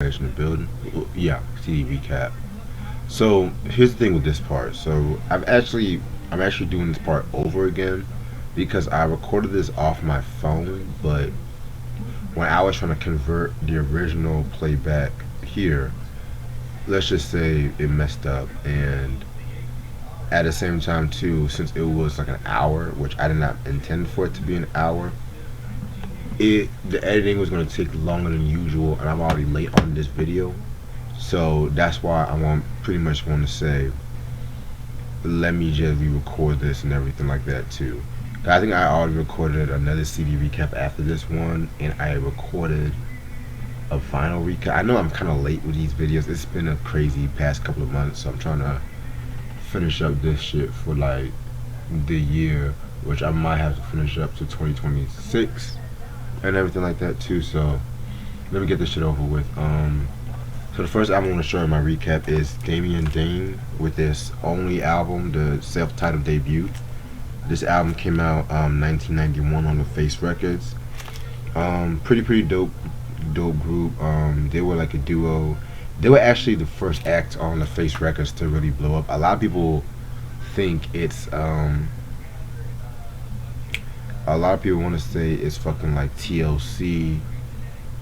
In the building. Yeah, CD recap. So here's the thing with this part. So I'm actually doing this part over again because I recorded this off my phone, but when I was trying to convert the original playback here, let's just say it messed up, and at the same time too, since it was like an hour, which I did not intend for it to be an hour, the editing was going to take longer than usual, and I'm already late on this video. So that's why pretty much want to say, let me just re-record this and everything like that too. I think I already recorded another CD recap after this one, and I recorded a final recap. I know I'm kind of late with these videos. It's been a crazy past couple of months, so I'm trying to finish up this shit for like the year, which I might have to finish up to 2026 and everything like that too. So let me get this shit over with. So the first album I want to show in my recap is Damian Dane with his only album, the self-titled debut. This album came out 1991 on the Face Records. Pretty dope group. They were like a duo. They were actually the first act on the Face Records to really blow up. A lot of people think it's a lot of people want to say it's fucking like TLC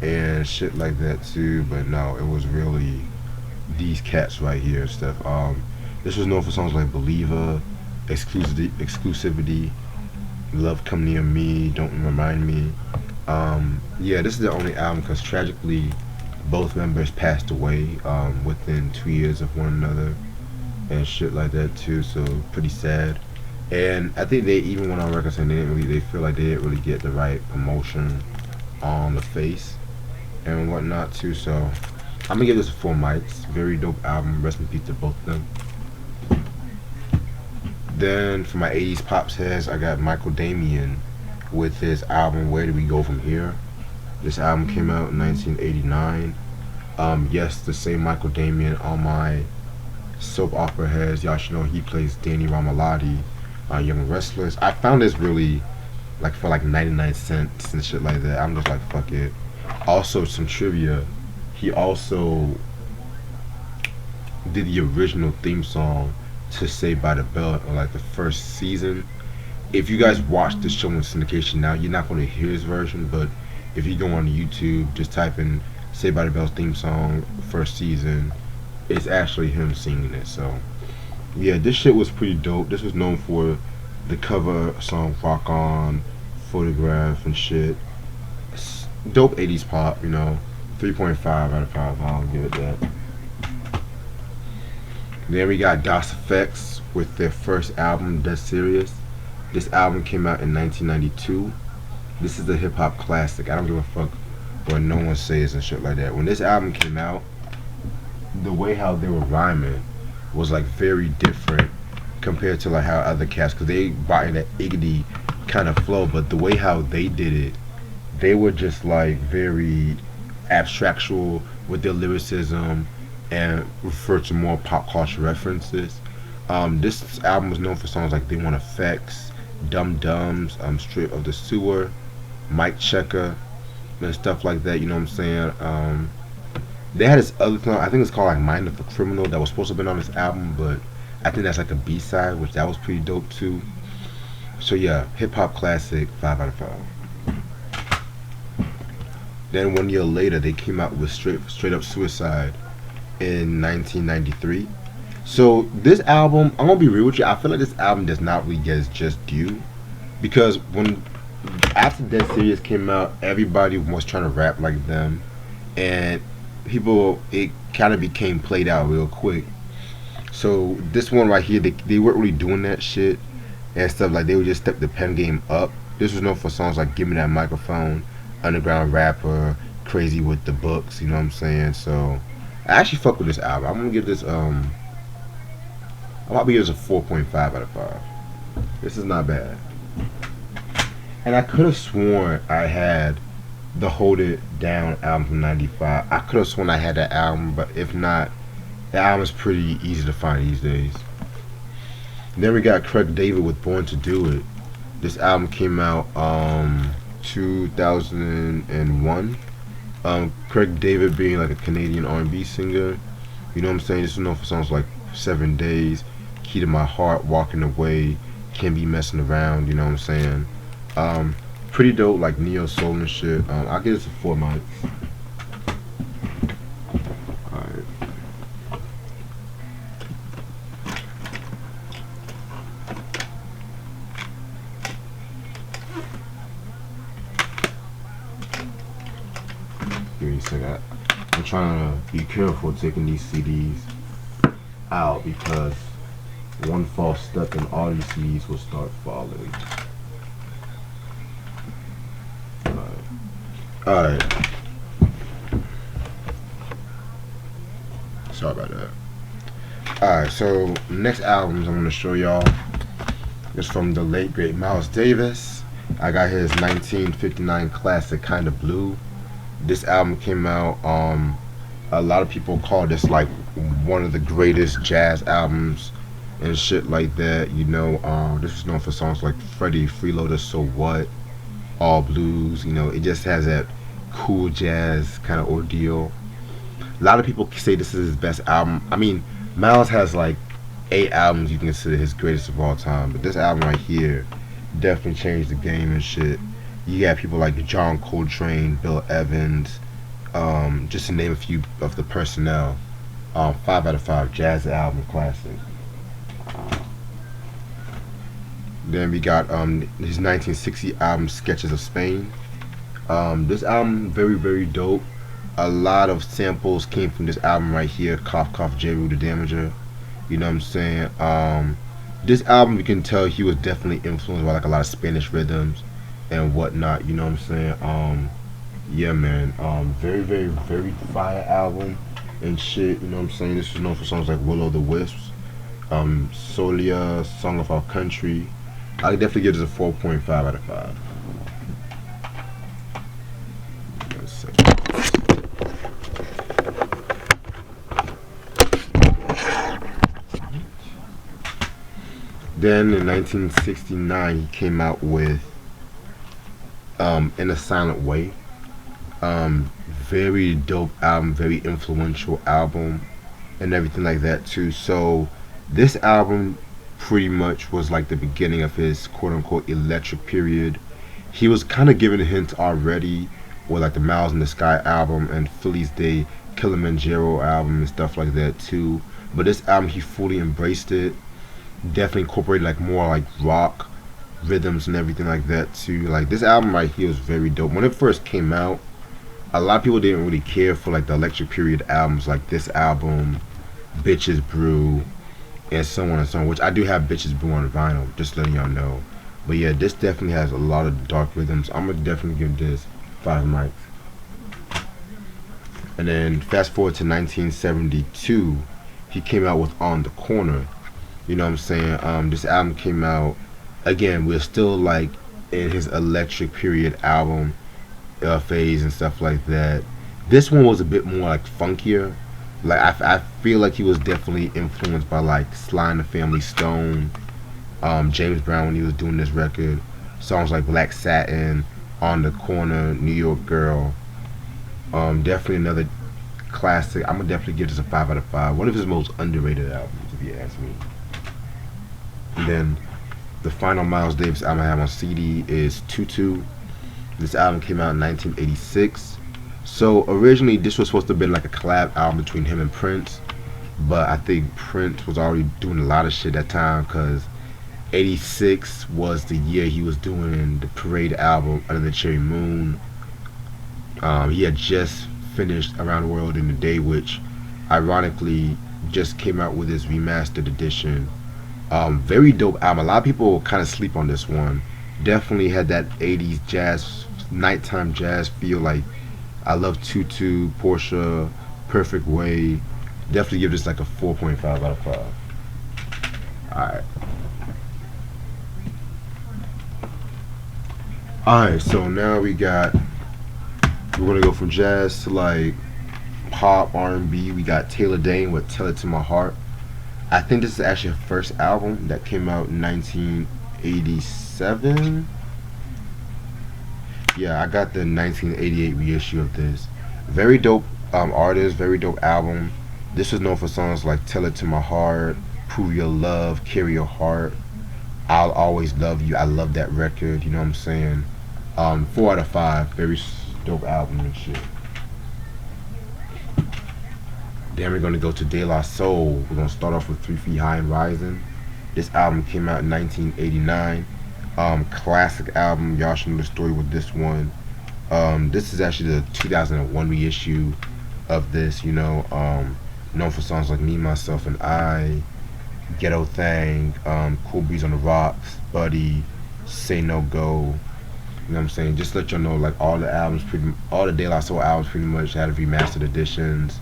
and shit like that too, but no, it was really these cats right here and stuff. This was known for songs like Believer, Exclusivity, Love Come Near Me, Don't Remind Me. Yeah, this is the only album because tragically both members passed away within 2 years of one another and shit like that too, so pretty sad. And I think they even went on record saying they feel like they didn't really get the right promotion on the Face and whatnot too. So I'm gonna give this 4 mics. Very dope album. Rest in peace to both of them. Then for my 80s pops heads, I got Michael Damian with his album Where Do We Go From Here. This album came out in 1989. Yes, the same Michael Damian on my soap opera heads. Y'all should know he plays Danny Ramalati, Young Restless. I found this really like for like 99 cents and shit like that. I'm just like, fuck it. Also, some trivia. He also did the original theme song to Saved by the Bell on like the first season. If you guys watch this show in syndication now, you're not going to hear his version, but if you go on YouTube, just type in Saved by the Bell's theme song first season, it's actually him singing it. So yeah, this shit was pretty dope. This was known for the cover song Rock On, Photograph and shit. Dope 80s pop, 3.5 out of 5. I'll give it that. Then we got DOS Effects with their first album, Dead Serious. This album came out in 1992. This is a hip hop classic. I don't give a fuck what no one says and shit like that. When this album came out, the way how they were rhyming was like very different compared to like how other cats, because they brought in that Iggy kind of flow, but the way how they did it, they were just like very abstractual with their lyricism and refer to more pop culture references. This album was known for songs like They Want Effects, Dum Dums, Straight of the Sewer, Mike Checker, and stuff like that, you know what I'm saying? They had this other song, I think it's called like Mind of a Criminal, that was supposed to have been on this album, but I think that's like a B-side, which that was pretty dope too. So yeah, hip hop classic, 5 out of 5. Then 1 year later, they came out with Straight Up Suicide in 1993. So this album, I'm gonna be real with you, I feel like this album does not really get its just due, because after Dead Serious came out, everybody was trying to rap like them, and it kind of became played out real quick. So this one right here, they weren't really doing that shit and stuff, like they would just step the pen game up. This was known for songs like Give Me That Microphone, Underground Rapper, Crazy with the Books, you know what I'm saying? So I actually fuck with this album. I'm gonna give this I'm gonna give this a 4.5 out of 5. This is not bad. And I could have sworn I had the Hold It Down album from 95. I could have sworn I had that album, but if not, the album is pretty easy to find these days. Then we got Craig David with Born to Do It. This album came out 2001. Craig David being like a Canadian R&B singer. You know what I'm saying? This is known for songs like 7 Days, Key to My Heart, Walking Away, Can't Be Messing Around. You know what I'm saying? Um, Pretty dope, like neo soul and shit. I'll give this a 4 mics. Alright. Give me a second. I'm trying to be careful taking these CDs out because one false step and all these CDs will start falling. Alright. Sorry about that. Alright, so next albums I'm going to show y'all is from the late great Miles Davis. I got his 1959 classic Kinda Blue. This album came out, a lot of people call this like one of the greatest jazz albums and shit like that. You know, this is known for songs like Freddie Freeloader, So What, All Blues. You know, it just has that cool jazz kind of ordeal. A lot of people say this is his best album. I mean, Miles has like 8 albums you can consider his greatest of all time, but this album right here definitely changed the game and shit. You got people like John Coltrane, Bill Evans, just to name a few of the personnel. 5 out of 5 jazz album classic. Then we got his 1960 album Sketches of Spain. This album very dope. A lot of samples came from this album right here. Cough Cough J. Rue the Damager. You know what I'm saying? This album, you can tell he was definitely influenced by like a lot of Spanish rhythms and whatnot. You know what I'm saying? Yeah, man. Very fire album and shit. You know what I'm saying? This is known for songs like Will o' the Wisps, Solia, Song of Our Country. I could definitely give this a 4.5 out of 5. Then in 1969 he came out with In a Silent Way. Very dope album, very influential album and everything like that too. So this album pretty much was like the beginning of his quote unquote electric period. He was kind of giving a hint already with like the Miles in the Sky album and Philly's Day Kilimanjaro album and stuff like that too. But this album he fully embraced it. Definitely incorporated like more like rock rhythms and everything like that too. Like this album right here was very dope. When it first came out, a lot of people didn't really care for like the electric period albums like this album, Bitches Brew, and so on and so on, which I do have Bitches Brew on vinyl, just letting y'all know. But yeah, this definitely has a lot of dark rhythms. I'm gonna definitely give this 5 mics. And then fast forward to 1972, he came out with On the Corner. You know what I'm saying? This album came out, again, we're still like in his electric period album phase and stuff like that. This one was a bit more like funkier. Like I feel like he was definitely influenced by like Sly and the Family Stone, James Brown when he was doing this record. Songs like Black Satin, On the Corner, New York Girl. Definitely another classic. I'm gonna definitely give this a 5 out of 5. One of his most underrated albums, if you ask me. And then the final Miles Davis album I have on CD is Tutu. This album came out in 1986. So originally this was supposed to have been like a collab album between him and Prince, but I think Prince was already doing a lot of shit at that time because 86 was the year he was doing the Parade album Under the Cherry Moon. He had just finished Around the World in a Day, which ironically just came out with his remastered edition. Very dope album. A lot of people kind of sleep on this one. Definitely had that 80s jazz, nighttime jazz feel. Like I love Tutu, Portia, Perfect Way. Definitely give this like a 4.5 out of 5. Alright. Alright, so now we're gonna go from jazz to like pop, R&B. We got Taylor Dayne with Tell It to My Heart. I think this is actually her first album that came out in 1987. Yeah, I got the 1988 reissue of this. Very dope artist, very dope album. This was known for songs like Tell It to My Heart, Prove Your Love, Carry Your Heart, I'll Always Love You. I love that record, you know what I'm saying? 4 out of 5, very dope album and shit. Then we're gonna go to De La Soul. We're gonna start off with 3 Feet High and Rising. This album came out in 1989. Classic album. Y'all should know the story with this one. This is actually the 2001 reissue of this. Known for songs like Me, Myself, and I, Ghetto Thing, Cool Breeze on the Rocks, Buddy, Say No Go. You know what I'm saying? Just to let y'all know, like all the De La Soul albums pretty much had remastered editions,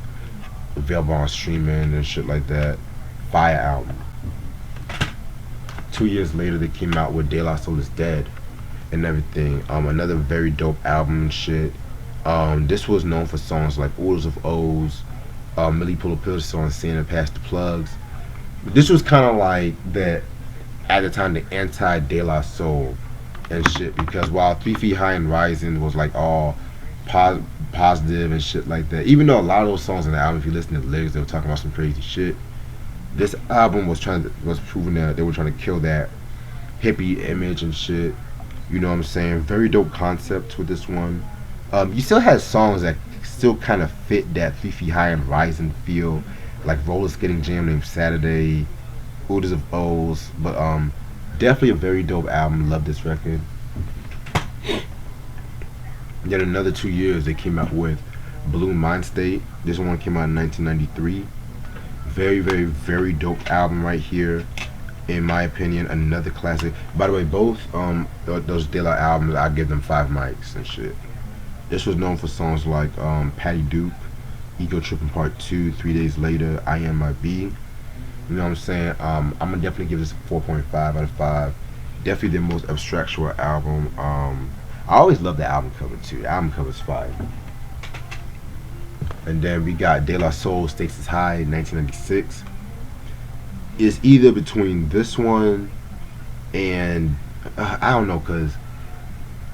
available on streaming and shit like that. Fire album. 2 years later, they came out with De La Soul Is Dead and everything. Another very dope album and shit. This was known for songs like Orders of O's, Millie Pull a Pill song, Santa Pass the Plugs. This was kind of like that at the time, the anti De La Soul and shit, because while 3 Feet High and Rising was like all positive and shit like that, even though a lot of those songs in the album, if you listen to the lyrics, they were talking about some crazy shit. This album was proving that they were trying to kill that hippie image and shit. You know what I'm saying? Very dope concept with this one. You still had songs that still kind of fit that 3 Feet High and Rising feel, like Roller Skating Jam named Saturday, Orders of O's, but definitely a very dope album. Love this record. Then another 2 years, they came out with Blue Mind State. This one came out in 1993. Very, very, very dope album right here, in my opinion. Another classic. By the way, both those De La albums, I give them 5 mics and shit. This was known for songs like Patty Duke, Ego Tripping Part 2, 3 Days Later, I Am My B. You know what I'm saying? I'm gonna definitely give this a 4.5 out of 5. Definitely their most abstractual album. I always love the album cover too. The album cover's fire. And then we got De La Soul Stakes Is High in 1996. It's either between this one and I don't know, cause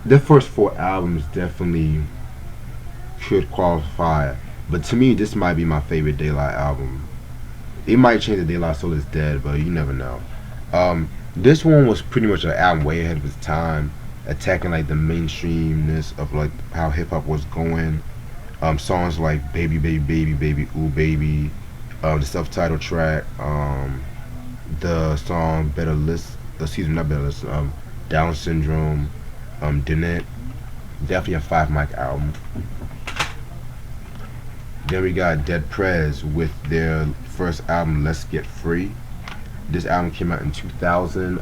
the first 4 albums definitely could qualify, but to me this might be my favorite De La album. It might change the De La Soul Is Dead, but you never know. This one was pretty much an album way ahead of its time, attacking like the mainstreamness of like how hip hop was going. Songs like Baby Baby Baby Baby Ooh Baby, the self-titled track, the song Better List, not Better List, Down Syndrome, Didn't. Definitely a 5 mic album. Then we got Dead Prez with their first album, Let's Get Free. This album came out in 2000.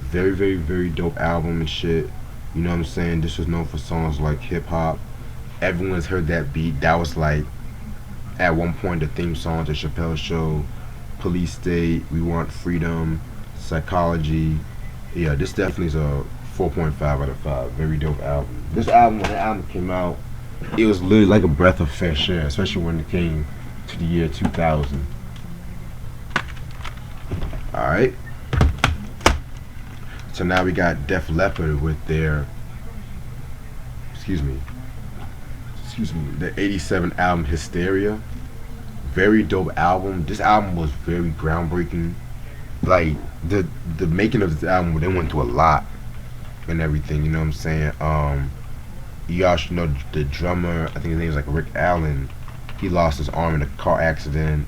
Very, very, very dope album and shit. You know what I'm saying? This was known for songs like Hip Hop. Everyone's heard that beat. That was like, at one point, the theme song to Chappelle's Show, Police State, We Want Freedom, Psychology. Yeah, this definitely is a 4.5 out of 5. Very dope album. This album, when the album came out, it was literally like a breath of fresh air, especially when it came to the year 2000. Alright. So now we got Def Leppard with their, the 87 album Hysteria. Very dope album. This album was very groundbreaking. Like the making of this album, they went through a lot and everything, you know what I'm saying? Y'all should know the drummer, I think his name is like Rick Allen. He lost his arm in a car accident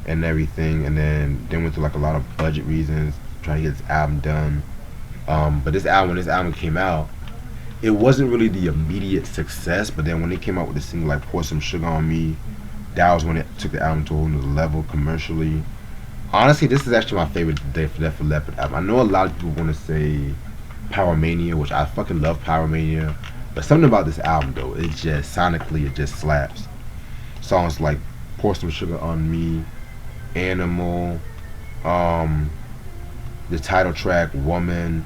and everything, and then they went through like a lot of budget reasons trying to get this album done. But this album, when this album came out, it wasn't really the immediate success, but then when they came out with a single like Pour Some Sugar on Me, that was when it took the album to a whole new level commercially. Honestly, this is actually my favorite Def Leppard album. I know a lot of people want to say Power Mania, which I fucking love Power Mania, but something about this album though, it just sonically, it just slaps. Songs like Pour Some Sugar on Me, Animal, the title track Woman,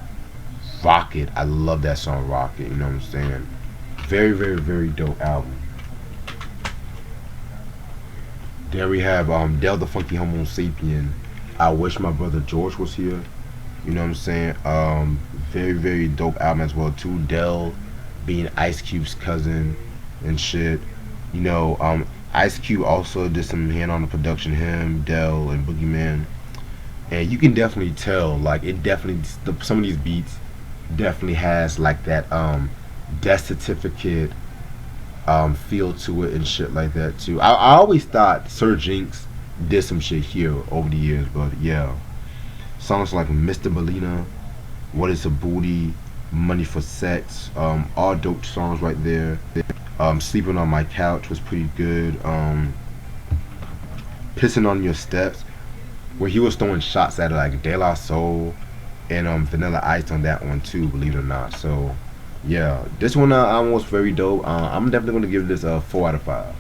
Rocket. I love that song Rocket, you know what I'm saying? Very, very, very dope album. Then we have Del the Funky Homo Sapien. I Wish My Brother George Was Here. You know what I'm saying? Very, very dope album as well too. Del being Ice Cube's cousin and shit. You know, Ice Cube also did some hand on the production. Him, Dell, and Boogeyman, and you can definitely tell. Like it definitely some of these beats definitely has like that death certificate feel to it and shit like that too. I always thought Sir Jinx did some shit here over the years, but yeah, songs like Mr. Molina, What Is a Booty, Money for Sex, all dope songs right there. Sleeping on My Couch was pretty good. Pissing on Your Steps, where he was throwing shots at it like De La Soul and Vanilla Ice on that one too, believe it or not. So yeah, this one was very dope. I'm definitely gonna give this a 4 out of 5.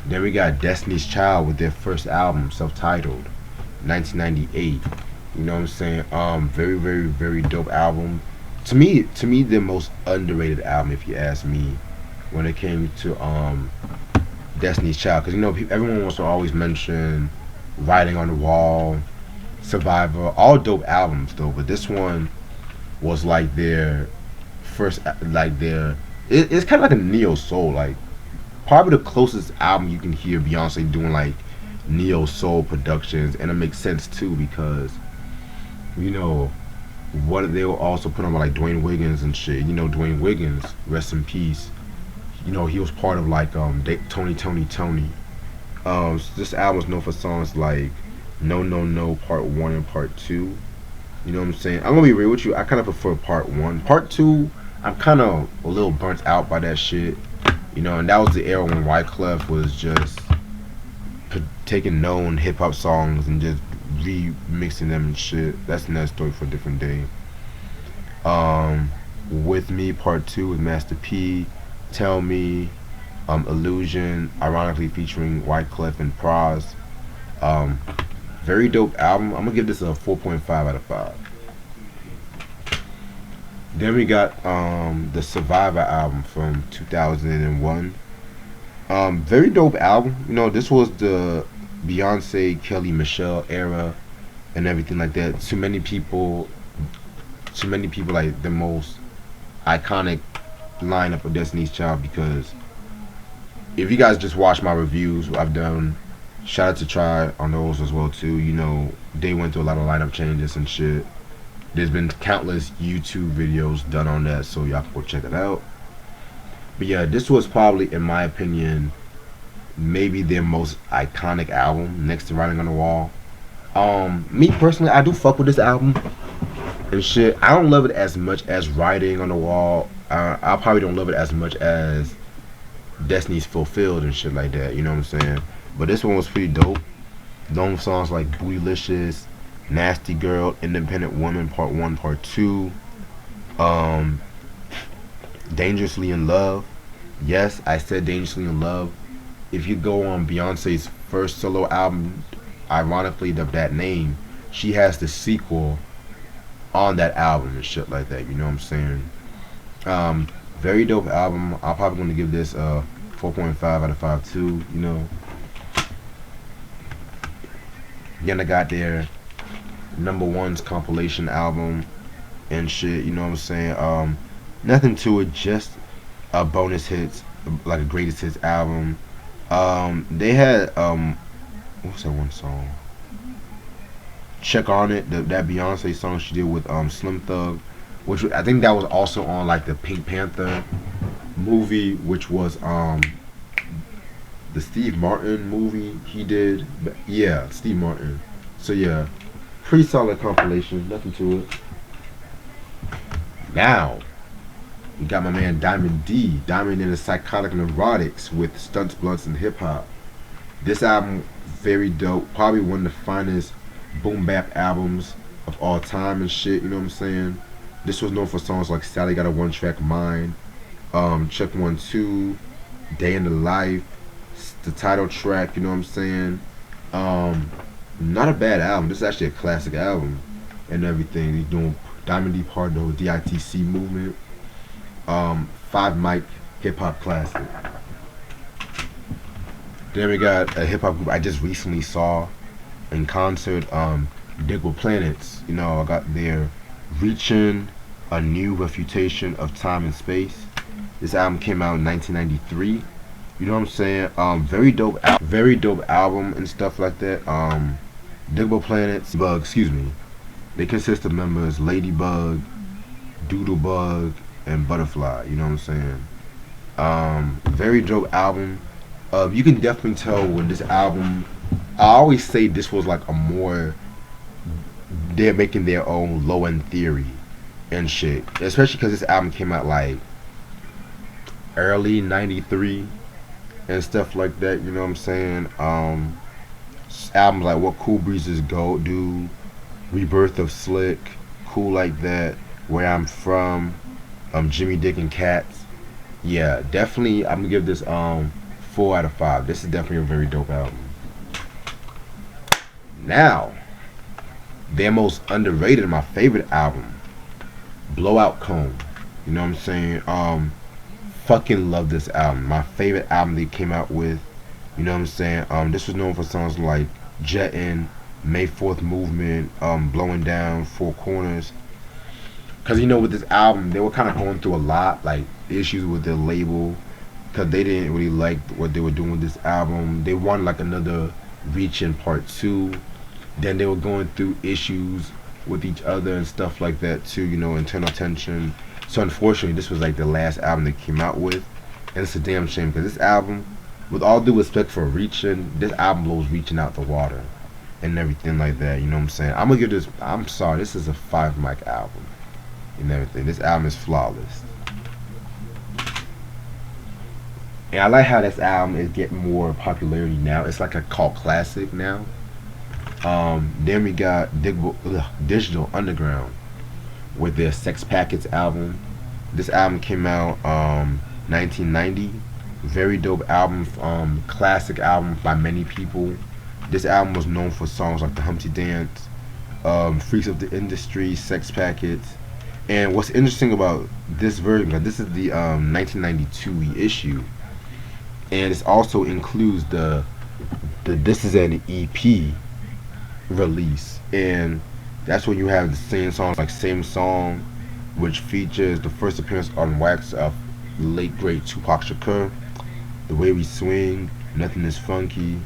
Then we got Destiny's Child with their first album, self-titled, 1998. You know what I'm saying? Very, very, very dope album. To me, the most underrated album, if you ask me, when it came to Destiny's Child, because you know everyone wants to always mention Writing on the Wall, Survivor, all dope albums though, but this one was like their first, like their, it's kind of like a neo soul, like probably the closest album you can hear Beyonce doing like neo soul productions, and it makes sense too because you know what they were also put on by like Dwayne Wiggins and shit. You know Dwayne Wiggins, rest in peace. You know he was part of like Tony. This album is known for songs like No No No Part 1 and Part 2. You know what I'm saying? I'm gonna be real with you. I kind of prefer Part 1. Part 2, I'm kind of a little burnt out by that shit. You know, and that was the era when Wyclef was just taking known hip hop songs and just remixing them and shit. That's another story for a different day. With Me Part 2 with Master P, Tell Me, Illusion, ironically featuring Wyclef and Pras. Um, Very dope album. I'm gonna give this a 4.5 out of 5. Then we got the Survivor album from 2001. Very dope album. You know, this was the Beyonce, Kelly, Michelle era and everything like that. To many people, like the most iconic lineup of Destiny's Child, because if you guys just watch my reviews I've done, shout out to Try on those as well too. You know, they went through a lot of lineup changes and shit. There's been countless YouTube videos done on that, so y'all can go check it out. But yeah, this was probably, in my opinion, maybe their most iconic album next to Writing on the Wall. Me personally, I do fuck with this album and shit. I don't love it as much as Writing on the Wall. I probably don't love it as much as Destiny's Fulfilled and shit like that. You know what I'm saying? But this one was pretty dope. Known songs like Bootylicious, Nasty Girl, Independent Woman Part 1, Part 2, Dangerously in Love. Yes, I said Dangerously in Love. If you go on Beyonce's first solo album, ironically of that name, she has the sequel on that album and shit like that. You know what I'm saying? Very dope album. I'm probably gonna give this a 4.5 out of 5 too. You know. Then I got their number ones compilation album and shit. You know what I'm saying? Nothing to it, just a bonus hits, like a greatest hits album. They had what's that one song? Check on It, that Beyonce song she did with Slim Thug, which I think that was also on like the Pink Panther movie, which was the Steve Martin movie he did. But yeah, Steve Martin. So yeah, pretty solid compilation. Nothing to it. Now we got my man Diamond D, Diamond and the Psychotic Neurotics with Stunts, Blunts, and Hip Hop. This album very dope. Probably one of the finest boom bap albums of all time and shit. You know what I'm saying? This was known for songs like Sally Got a One Track Mind, Check 1 2, Day in the Life, the title track. You know what I'm saying? Not a bad album. This is actually a classic album and everything. He's doing Diamond D part of the whole DITC movement. 5 mic hip hop classic. Then we got a hip hop group I just recently saw in concert, Diggle Planets. You know, I got their Reaching a New Refutation of Time and Space. This album came out in 1993. You know what I'm saying? Very dope album and stuff like that. Diggable Planets, Bug, excuse me. They consist of members Ladybug, Doodlebug, and Butterfly. You know what I'm saying? Very dope album. You can definitely tell when this album. I always say this was like a more. They're making their own low end theory and shit. Especially because this album came out like early '93 and stuff like that. You know what I'm saying? Albums like What Cool Breezes Go Do, Rebirth of Slick, Cool Like That, Where I'm From, Jimmy Dick and Cats. Yeah, definitely. I'm gonna give this 4 out of 5. This is definitely a very dope album. Now, their most underrated, my favorite album, Blowout Cone. You know what I'm saying? Fucking love this album. My favorite album they came out with. You know what I'm saying? This was known for songs like Jettin', May 4th Movement, Blowing Down, Four Corners. Cause you know with this album they were kind of going through a lot, like issues with their label, cause they didn't really like what they were doing with this album. They wanted like another Reach in Part 2. Then they were going through issues with each other and stuff like that too. You know, internal tension. So unfortunately, this was like the last album they came out with, and it's a damn shame because this album, with all due respect for Reaching, this album blows Reaching out the water and everything like that. You know what I'm saying? I'm gonna give this. I'm sorry, this is a 5 mic album and everything. This album is flawless, and I like how this album is getting more popularity now. It's like a cult classic now. Then we got Digital Underground with their Sex Packets album. This album came out 1990. Very dope album, classic album by many people. This album was known for songs like The Humpty Dance, Freaks of the Industry, Sex Packets. And what's interesting about this version, this is the 1992 issue, and it also includes the this is an EP release, and that's when you have the same songs like Same Song, which features the first appearance on wax of late great Tupac Shakur, The Way We Swing, Nothing Is Funky,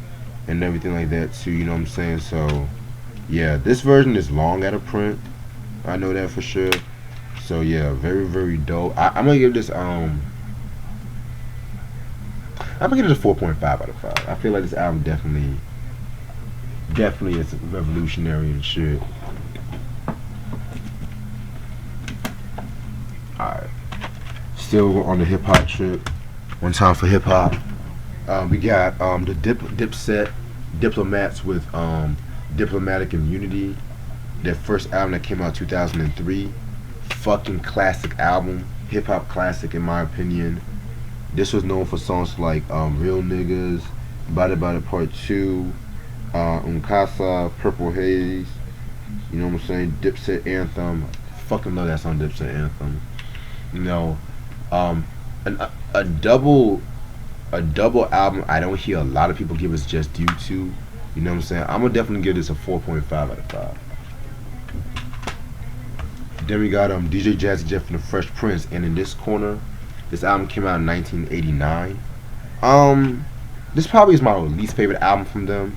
and everything like that too. You know what I'm saying? So yeah, this version is long out of print. I know that for sure. So yeah, very dope. I'm gonna give this I'm gonna give this a 4.5 out of 5. I feel like this album definitely is revolutionary and shit. Alright. Still on the hip hop trip. One time for hip hop. We got the Dipset Diplomats with Diplomatic Immunity. Their first album that came out 2003. Fucking classic album. Hip hop classic in my opinion. This was known for songs like Real Niggas, Bada Bada Part 2, Unkasa, Purple Haze, you know what I'm saying, Dipset Anthem. Fucking love that song, Dipset Anthem. You know, a double album I don't hear a lot of people give us just due to. You know what I'm saying? I'm gonna definitely give this a 4.5 out of 5. Then we got DJ Jazzy Jeff and the Fresh Prince, and in this corner, this album came out in 1989. This probably is my least favorite album from them.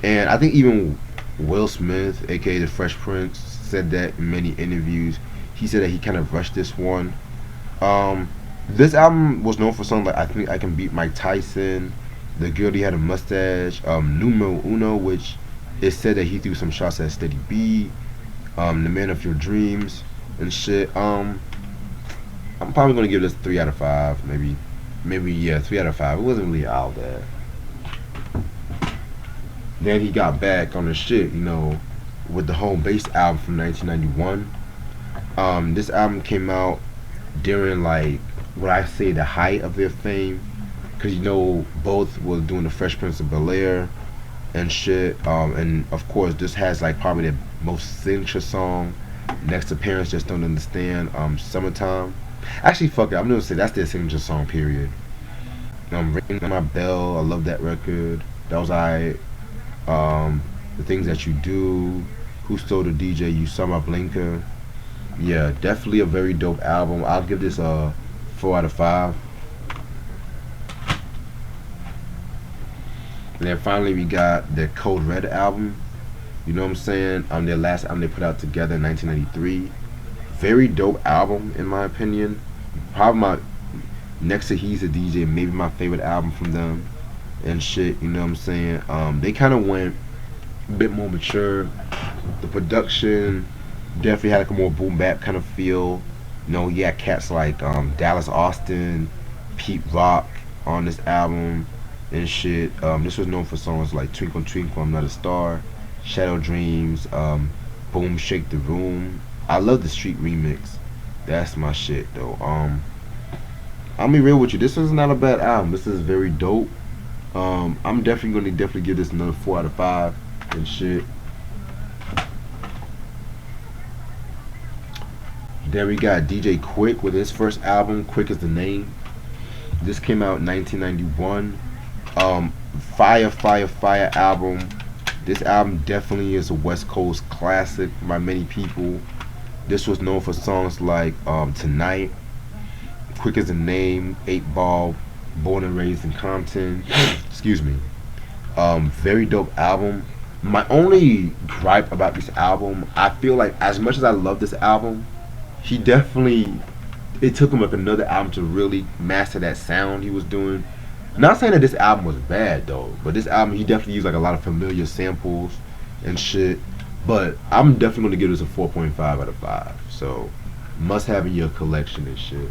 And I think even Will Smith, aka the Fresh Prince, said that in many interviews. He said that he kind of rushed this one. This album was known for songs like I Think I Can Beat Mike Tyson, The Girl That Had a Mustache, Numero Uno, which it said that he threw some shots at Steady B, The Man of Your Dreams, and shit. I'm probably gonna give this 3 out of 5, maybe yeah, 3 out of 5. It wasn't really all that. Then he got back on the shit, you know, with the Home Base album from 1991. This album came out during like what I say the height of their fame, cause you know both was doing the Fresh Prince of Bel-Air and shit. And of course this has like probably the most signature song next to Parents Just Don't Understand, Summertime. Actually, fuck it, I'm gonna say that's their signature song. Period. Ring My Bell, I love that record. That was The Things That You Do, Who Stole the DJ, You Saw My Blinker. Yeah, definitely a very dope album. I'll give this a 4 out of 5. And then finally we got the Code Red album. You know what I'm saying? Their last album they put out together in 1993. Very dope album in my opinion. Probably my next to He's a DJ, maybe my favorite album from them and shit. You know what I'm saying? They kind of went a bit more mature. The production definitely had like a more boom bap kind of feel. You know, you had cats like Dallas Austin, Pete Rock on this album and shit. This was known for songs like Twinkle Twinkle I'm Not a Star, Shadow Dreams, Boom Shake the Room. I love the Street remix. That's my shit though. I'll be real with you. This is not a bad album. This is very dope. I'm definitely going to give this another 4 out of 5 and shit. Then we got DJ Quick with his first album, Quick is the Name. This came out in 1991. Fire album. This album definitely is a West Coast classic by many people. This was known for songs like Tonight, Quick as a Name, 8 Ball, Born and Raised in Compton. Excuse me. Very dope album. My only gripe about this album, I feel like as much as I love this album, it took him like another album to really master that sound he was doing. Not saying that this album was bad though, but this album he definitely used like a lot of familiar samples and shit. But I'm definitely gonna give this a 4.5 out of 5. So must have in your collection and shit.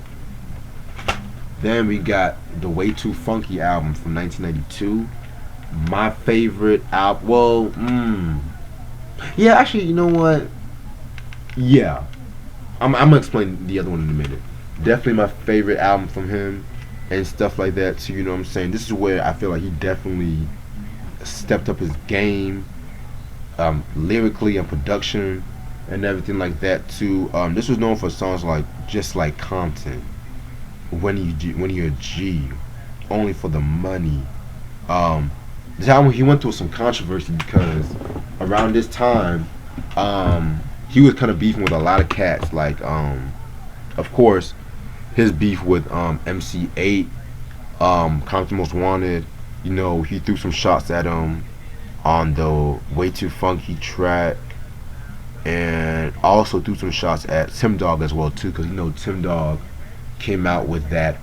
Then we got the Way Too Funky album from 1992. My favorite album. Well, yeah, actually, you know what? Yeah, I'm gonna explain the other one in a minute. Definitely my favorite album from him and stuff like that too. You know what I'm saying? This is where I feel like he definitely stepped up his game, lyrically and production and everything like that too. This was known for songs like Just Like Compton, When You're a G, Only for the Money. This album he went through some controversy because around this time, he was kind of beefing with a lot of cats. Like, of course, his beef with MC8, Compton Most Wanted. You know, he threw some shots at him on the Way Too Funky track, and also threw some shots at Tim Dog as well too, because you know Tim Dog came out with that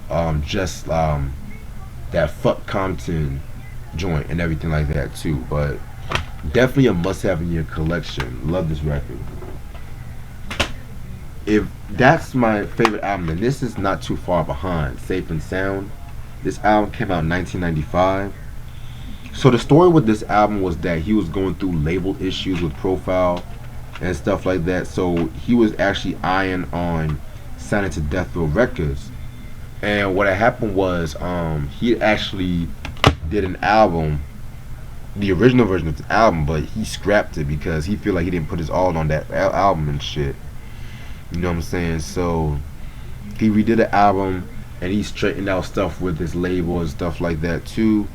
that Fuck Compton joint and everything like that too. But definitely a must-have in your collection. Love this record. If that's my favorite album, then this is not too far behind. Safe and Sound. This album came out in 1995. So the story with this album was that he was going through label issues with Profile and stuff like that. So he was actually eyeing on signing to Death Row Records. And what had happened was he actually did an album, the original version of the album, but he scrapped it because he feel like he didn't put his all on that album and shit. You know what I'm saying? So he redid the album and he straightened out stuff with his label and stuff like that too.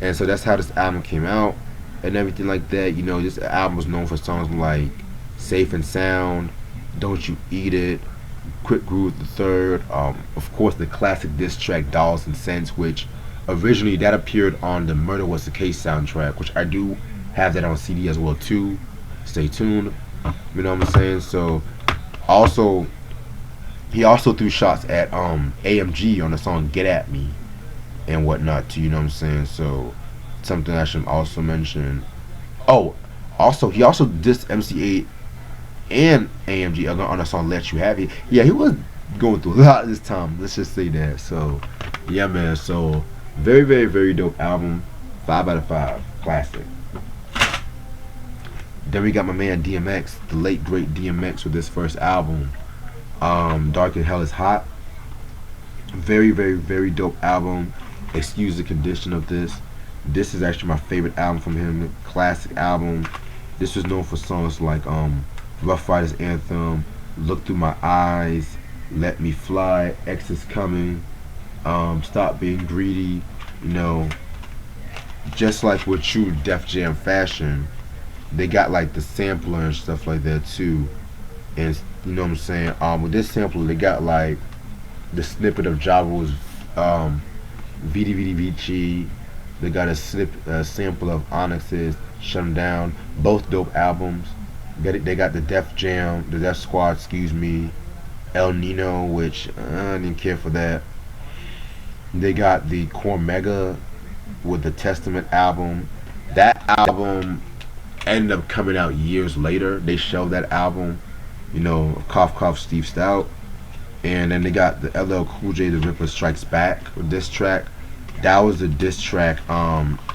And so that's how this album came out and everything like that. You know, this album was known for songs like Safe and Sound, Don't You Eat It, Quick Groove the Third, of course the classic diss track Dollars and Cents, which originally that appeared on the Murder Was the Case soundtrack, which I do have that on CD as well too. Stay tuned. You know what I'm saying? So also he also threw shots at AMG on the song Get At Me and whatnot too, you know what I'm saying? So something I should also mention. Oh, also he also dissed MC8 and AMG on the song Let You Have It. Yeah, he was going through a lot this time, let's just say that. So yeah man, so very dope album. 5 out of 5. Classic. Then we got my man DMX, the late great DMX, with his first album, Dark and Hell Is Hot. Very dope album. Excuse the condition of this. This is actually my favorite album from him. Classic album. This was known for songs like Rough Riders Anthem, Look Through My Eyes, Let Me Fly, X Is Coming, Stop Being Greedy. You know, just like with true Def Jam fashion, they got like the sampler and stuff like that too. And you know what I'm saying, with this sampler they got like the snippet of Javu's um, Vidi Vidi Vici. They got a sample of Onyx's Shut 'Em Down. Both dope albums. They got the Def Jam, the Def Squad, excuse me, El Nino, which I didn't care for that. They got the Cormega with the Testament album. That album ended up coming out years later. They shelved that album, Cough Cough Steve Stout. And then they got the LL Cool J The Ripper Strikes Back with this track. That was a diss track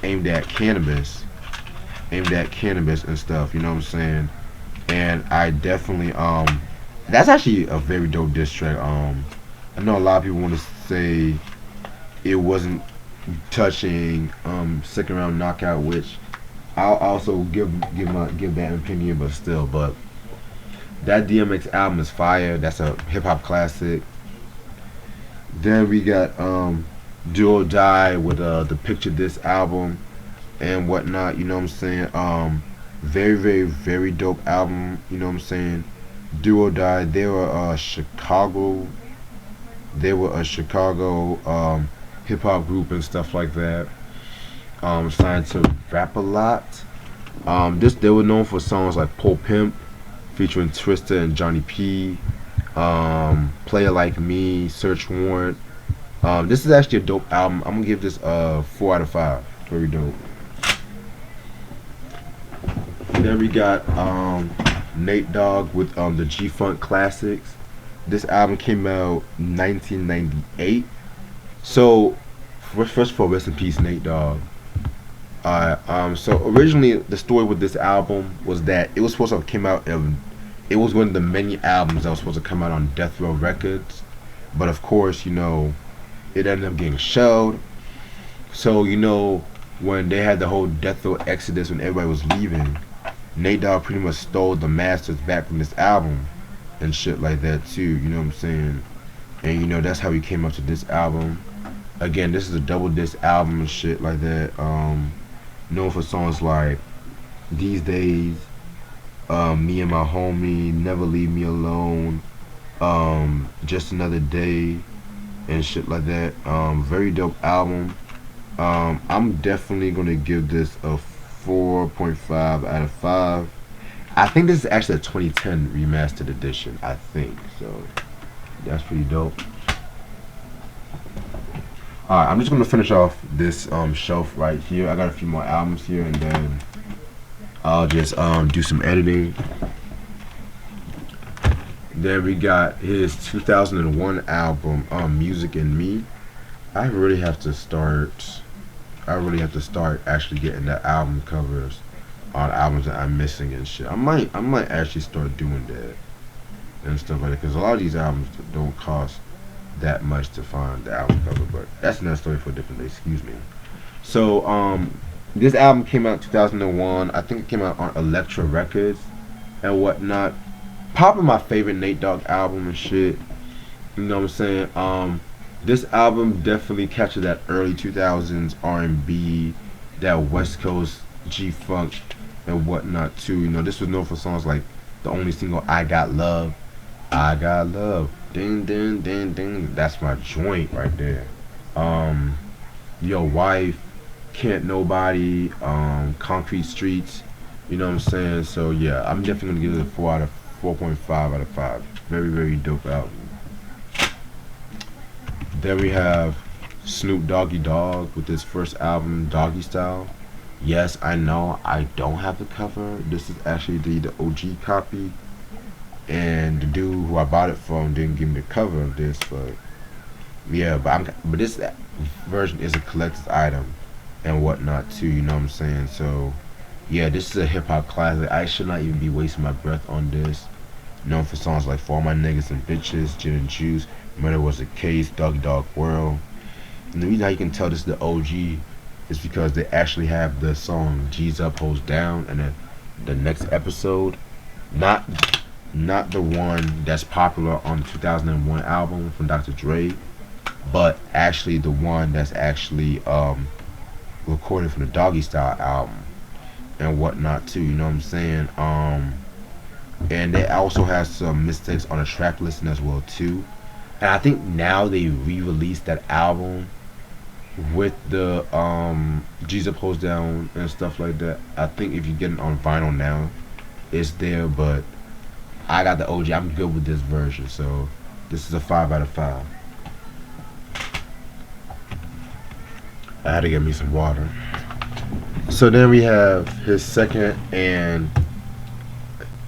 aimed at cannabis. Aimed at cannabis and stuff, you know what I'm saying? And I definitely that's actually a very dope diss track. I know a lot of people want to say it wasn't touching second round knockout, which I'll also give that opinion, but still, but that DMX album is fire. That's a hip hop classic. Then we got Do or Die with the Picture This album and whatnot. You know what I'm saying? Very very very dope album. You know what I'm saying? Do or Die. They were Chicago. They were a Chicago hip hop group and stuff like that. Signed to Rap a Lot. They were known for songs like Pole Pimp, featuring Twista and Johnny P. Player Like Me, Search Warrant. This is actually a dope album. I'm gonna give this a 4 out of 5. Very dope. Then we got Nate Dogg with the G Funk Classics. This album came out 1998. So first of all, rest in peace, Nate Dogg. So originally the story with this album was that it was supposed to have came out it was one of the many albums that was supposed to come out on Death Row Records, but of course, it ended up getting shelved. So when they had the whole Death Row exodus when everybody was leaving, Nate Dogg pretty much stole the masters back from this album and shit like that too. You know what I'm saying? And that's how he came up to this album. Again, this is a double disc album and shit like that. Known for songs like These Days, Me and My Homie, Never Leave Me Alone, Just Another Day, and shit like that. Very dope album. I'm definitely gonna give this a 4.5 out of 5. I think this is actually a 2010 remastered edition. I think so. That's pretty dope. Alright, I'm just gonna finish off this shelf right here. I got a few more albums here, and then I'll just do some editing. Then we got his 2001 album, Music and Me. I really have to start actually getting the album covers on albums that I'm missing and shit. I might actually start doing that and stuff like that, because a lot of these albums don't cost that much to find the album cover, but that's another story for a different day. Excuse me. So this album came out in 2001. I think it came out on Elektra Records and whatnot. Probably my favorite Nate Dogg album and shit. You know what I'm saying? This album definitely captured that early 2000s R&B, that West Coast G-Funk and whatnot too. This was known for songs like the only single I Got Love. I Got Love. Ding, ding, ding, ding. That's my joint right there. Your Wife, Can't Nobody, Concrete Streets. You know what I'm saying? So yeah, I'm definitely gonna give it a 4.5 out of 5. Very, very dope album. Then we have Snoop Doggy Dogg with his first album, Doggy Style. Yes, I know I don't have the cover. This is actually the OG copy. And the dude who I bought it from didn't give me the cover of this, but yeah, but this version is a collector's item and whatnot too. You know what I'm saying? So yeah, this is a hip hop classic. I should not even be wasting my breath on this. Known for songs like For All My Niggas and Bitches, Gin and Juice, Murder Was a Case, Doggy Dog World. And the reason how you can tell this is the OG is because they actually have the song G's Up, Hoes Down, and then the next episode, not the one that's popular on the 2001 album from Dr. Dre, but actually the one that's actually recorded from the Doggy Style album and whatnot too. You know what I'm saying? And they also have some mistakes on the track listing as well too. And I think now they re-released that album with the Jesus Pulls Down and stuff like that. I think if you get it on vinyl now, it's there. But I got the OG. I'm good with this version, so this is a 5 out of 5. I had to get me some water. So then we have his second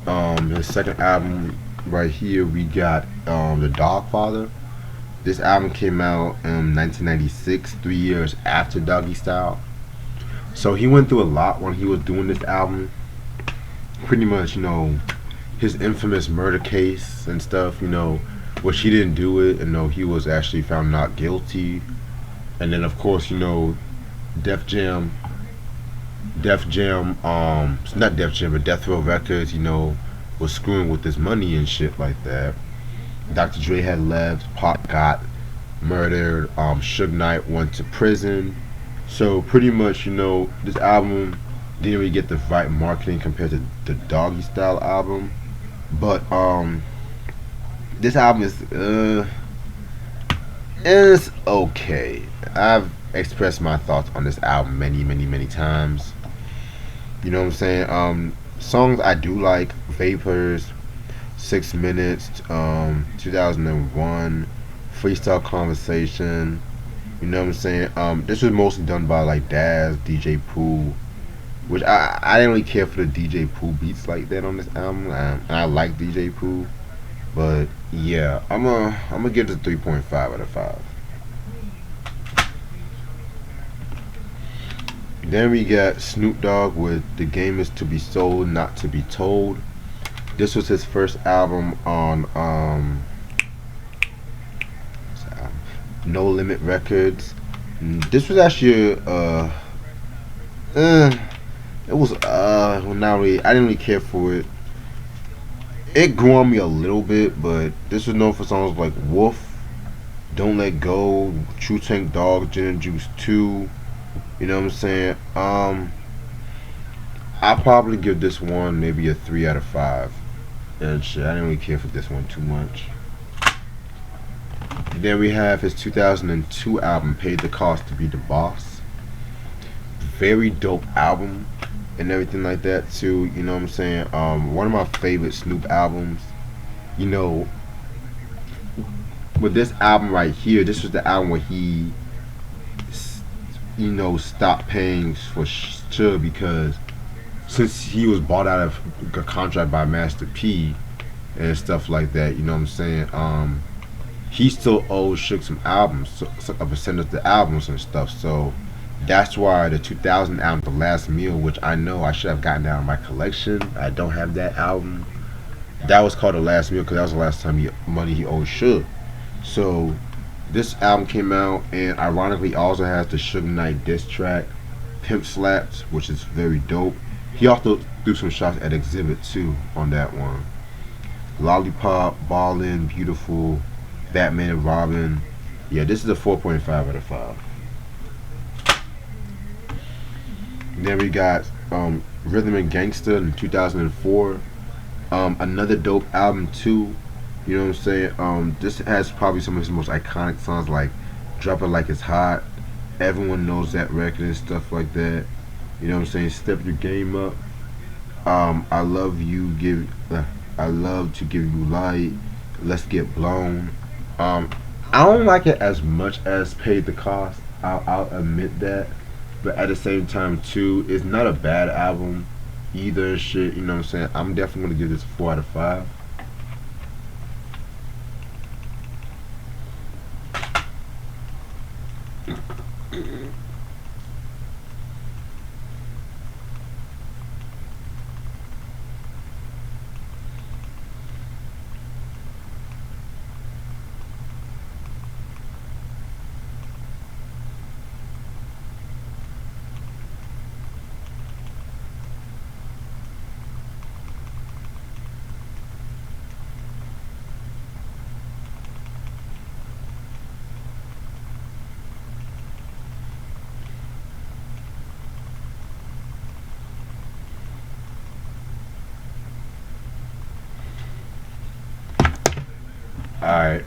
album right here. We got The Dogfather. This album came out in 1996, 3 years after Doggy Style. So he went through a lot when he was doing this album. Pretty much, his infamous murder case and stuff, which he didn't do it, and he was actually found not guilty. And then, of course, Def Jam, it's not Def Jam, but Death Row Records, was screwing with his money and shit like that. Dr. Dre had left, Pac got murdered, Suge Knight went to prison. So pretty much, this album didn't really get the right marketing compared to the Doggy Style album. But this album is okay. I've expressed my thoughts on this album many, many, many times. You know what I'm saying? Songs I do like: Vapors, 6 Minutes, 2001, Freestyle Conversation. You know what I'm saying? This was mostly done by like Daz, DJ Pooh, which I didn't really care for the DJ Pooh beats like that on this album. And I like DJ Pooh, but yeah, I'm gonna give it a 3.5 out of 5. Then we got Snoop Dogg with "The Game Is to Be Sold, Not to Be Told." This was his first album on No Limit Records. This was actually it was well, not really. I didn't really care for it. It grew on me a little bit, but this was known for songs like Wolf, Don't Let Go, True Tank Dog, Gin and Juice 2. You know what I'm saying? I'll probably give this one maybe a 3 out of 5. And shit, I didn't really care for this one too much. Then we have his 2002 album, Paid the Cost to Be the Boss. Very dope album and everything like that too. You know what I'm saying? One of my favorite Snoop albums. With this album right here, this was the album where he stopped paying for Suge, because since he was bought out of a contract by Master P and stuff like that, you know what I'm saying? He still owes Suge some albums, so a percentage of the albums and stuff. So that's why the 2000 album, The Last Meal, which I know I should have gotten that in my collection. I don't have that album. That was called The Last Meal because that was the last time he owed Suge. So this album came out, and ironically also has the Suge Knight diss track, Pimp Slaps, which is very dope. He also threw some shots at Exhibit 2 on that one. Lollipop, Ballin', Beautiful, Batman and Robin. Yeah, this is a 4.5 out of 5. Then we got Rhythm and Gangsta in 2004. Another dope album too. You know what I'm saying? This has probably some of his most iconic songs like Drop It Like It's Hot. Everyone knows that record and stuff like that. You know what I'm saying? Step Your Game Up. I love to give you light. Let's Get Blown. I don't like it as much as Paid the Cost. I'll admit that. But at the same time too, it's not a bad album either and shit. You know what I'm saying? I'm definitely gonna give this a 4 out of 5. Alright.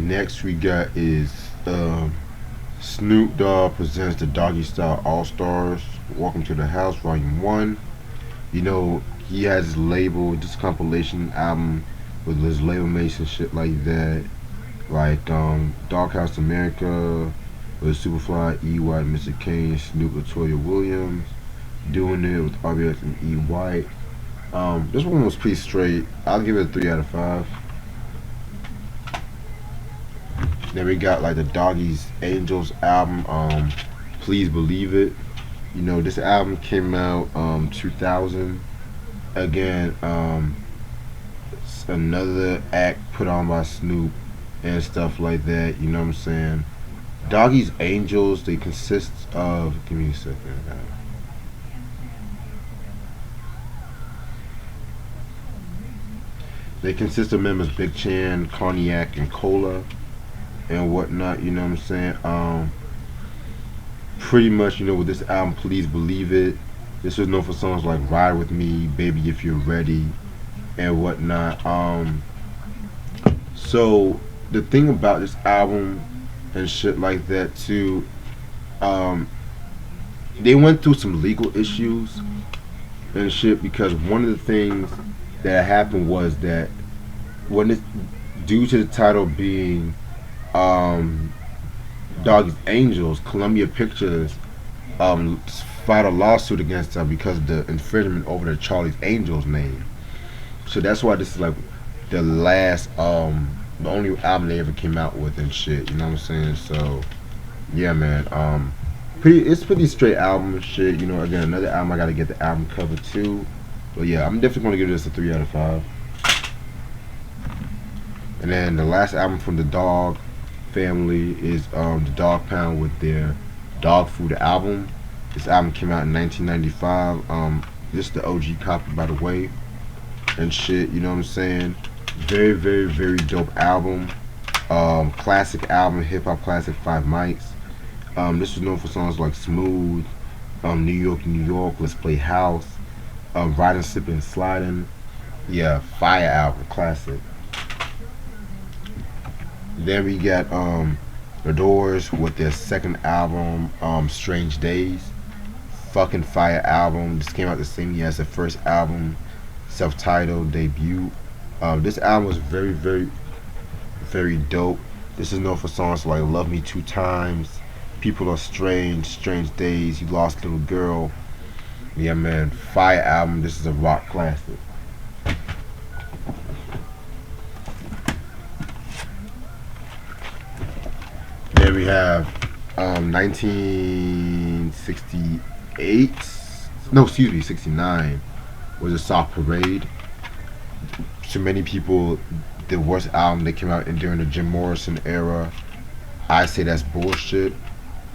Next we got is Snoop Dogg presents the Doggy Style All Stars. Welcome to the House, Volume One. You know, he has his label, this compilation album with his label mates and shit like that. Like Doghouse America with Superfly, E.Y, Mr. Kane, Snoop, Latoya Williams, doing it with RBX and E. White. This one was pretty straight. I'll give it a 3 out of 5. Then we got like the Doggy's Angels album, Please Believe It. You know, this album came out 2000. Again, it's another act put on by Snoop and stuff like that. You know what I'm saying? Doggy's Angels, they consist of. Give me a second. They consist of members Big Chan, Cognac, and Cola, and whatnot. You know what I'm saying? Pretty much, you know, with this album, Please Believe It. This was known for songs like Ride With Me, Baby If You're Ready, and whatnot. So the thing about this album and shit like that too, they went through some legal issues and shit because one of the things that happened was that when it, due to the title being Doggy's Angels, Columbia Pictures filed a lawsuit against them because of the infringement over the Charlie's Angels name. So that's why this is like the last the only album they ever came out with and shit, you know what I'm saying? So yeah, man, it's pretty straight album and shit, you know. Again, another album I gotta get the album cover too. But yeah, I'm definitely gonna give this a 3 out of 5. And then the last album from the Dog family is the Dog Pound with their Dog Food album. This album came out in 1995. This is the OG copy, by the way, and shit. You know what I'm saying? Very, very, very dope album. Classic album, hip hop classic. 5 mics. This was known for songs like Smooth, New York, New York, Let's Play House, Riding, Sipping, Sliding. Yeah, fire album, classic. Then we got The Doors with their second album, Strange Days. Fucking fire album. This came out the same year as the first album, self-titled debut. This album was very, very, very dope. This is known for songs like Love Me Two Times, People Are Strange, Strange Days, You Lost Little Girl. Yeah, man, fire album. This is a rock classic. Then we have 1968. No, excuse me, 69 was a Soft Parade. To many people, the worst album that came out during the Jim Morrison era. I say that's bullshit.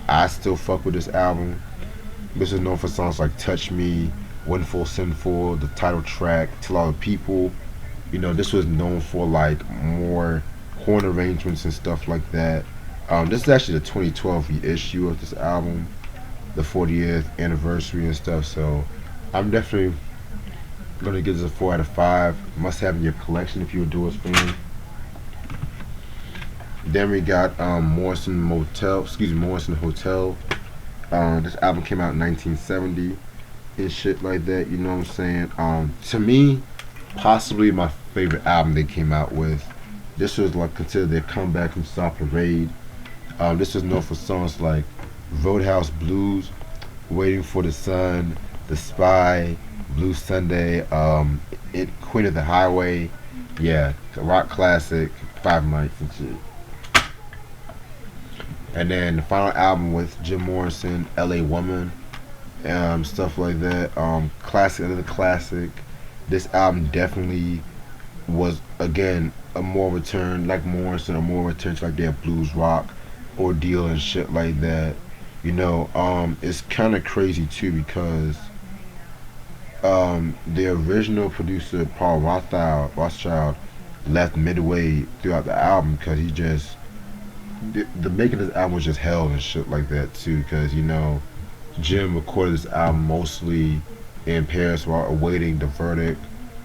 I still fuck with this album. This is known for songs like Touch Me, Windful Sinful, the title track, Till All the People. You know, this was known for like more horn arrangements and stuff like that. This is actually the 2012 reissue of this album, the 40th anniversary and stuff. So I'm definitely gonna give this a 4 out of 5. Must have in your collection if you're a Doors fan. Then we got Morrison Hotel. This album came out in 1970 and shit like that. You know what I'm saying? To me, possibly my favorite album they came out with. This was like considered their comeback from Soft Parade. This was known for songs like Roadhouse Blues, Waiting for the Sun, The Spy, Blue Sunday, Queen of the Highway. Yeah, rock classic, 5 mics and shit. And then the final album with Jim Morrison, L.A. Woman, stuff like that. Classic, another classic. This album definitely was, again, a more return, like Morrison, a more return to like their blues rock ordeal and shit like that. You know, it's kind of crazy too because the original producer Paul Rothschild left midway throughout the album because he just the making of this album was just hell and shit like that too, because you know Jim recorded this album mostly in Paris while awaiting the verdict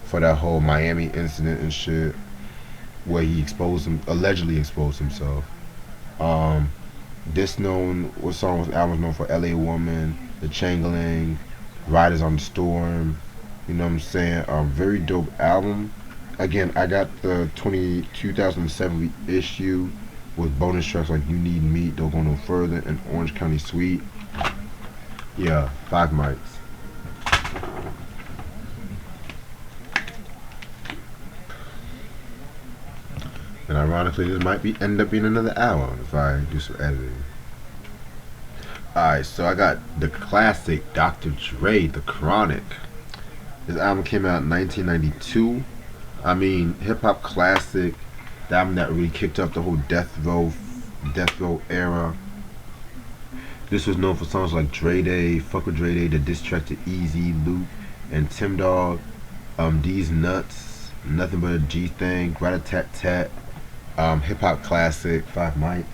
for that whole Miami incident and shit. where he allegedly exposed himself. Um, this known what song was album was known for L.A. Woman, The Changeling, Riders on the Storm. You know what I'm saying? A very dope album. Again, I got the 2007 issue with bonus tracks like You Need Meat, Don't Go No Further, and Orange County Sweet. Yeah, 5 mics. And ironically, this might be end up being another hour if I do some editing. Alright, so I got the classic Dr. Dre, The Chronic. This album came out in 1992. I mean, hip hop classic. The album that really kicked up the whole Death Row era. This was known for songs like Dre Day, Fuck with Dre Day, the diss track to Easy, Luke, and Tim Dog. These Nuts, Nothing But a G Thing, Rat Tat Tat. Hip hop classic, 5 mics.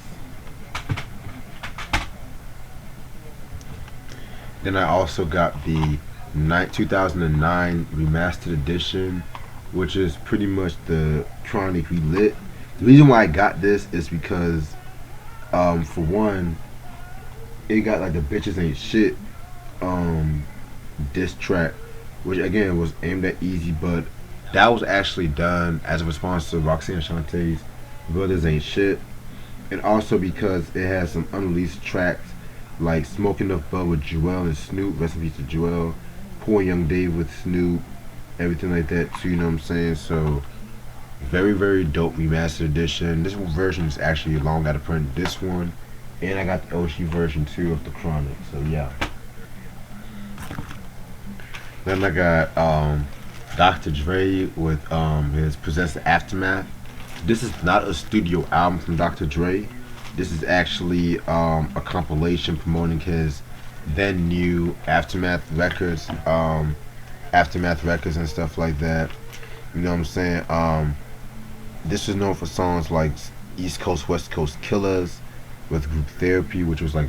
Then I also got the 2009 remastered edition, which is pretty much the Chronic Relit. The reason why I got this is because, for one, it got like the Bitches Ain't Shit diss track, which again was aimed at Easy, but that was actually done as a response to Roxanne Shantae's Brothers Ain't Shit, and also because it has some unreleased tracks like Smoking Enough Bud with Joel and Snoop, rest in peace to Joel, Poor Young Dave with Snoop, everything like that too, you know what I'm saying? So very, very dope remastered edition. This version is actually long out of print, this one, and I got the OG version too of the Chronic, so yeah. Then I got Dr. Dre with his Possessed Aftermath. This is not a studio album from Dr. Dre. This is actually a compilation promoting his then new Aftermath Records, and stuff like that. You know what I'm saying? This was known for songs like East Coast, West Coast Killers with Group Therapy, which was like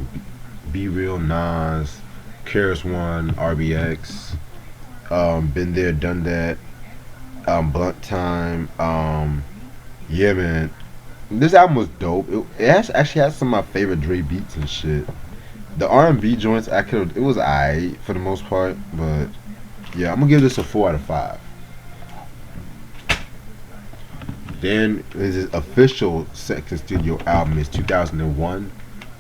Be Real, Nas, Keras One, RBX, Been There, Done That, Blunt Time. Yeah, man. This album was dope. Actually has some of my favorite Dre beats and shit. The R&B joints, it was alright for the most part, but yeah, I'm gonna give this a 4 out of 5. Then his official second studio album is 2001.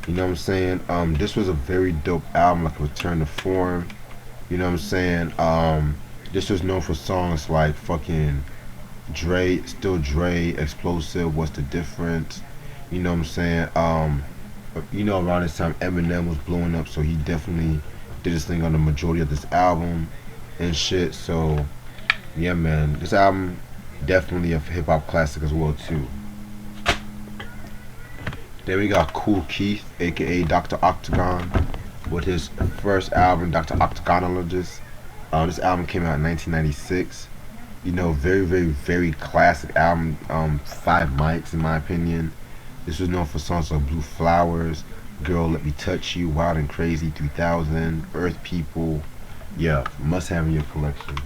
You know what I'm saying? This was a very dope album, like a return to form. You know what I'm saying? This was known for songs like fucking Dre, Still Dre, Explosive, What's the Difference? You know what I'm saying? Around this time Eminem was blowing up, so he definitely did his thing on the majority of this album and shit. So yeah, man, this album definitely a hip hop classic as well too. Then we got Kool Keith, aka Dr. Octagon, with his first album, Dr. Octagonologist. This album came out in 1996. Very, very, very classic album. 5 mics in my opinion. This was known for songs like Blue Flowers, Girl Let Me Touch You, Wild and Crazy 3000, Earth People. Yeah, must have in your collection.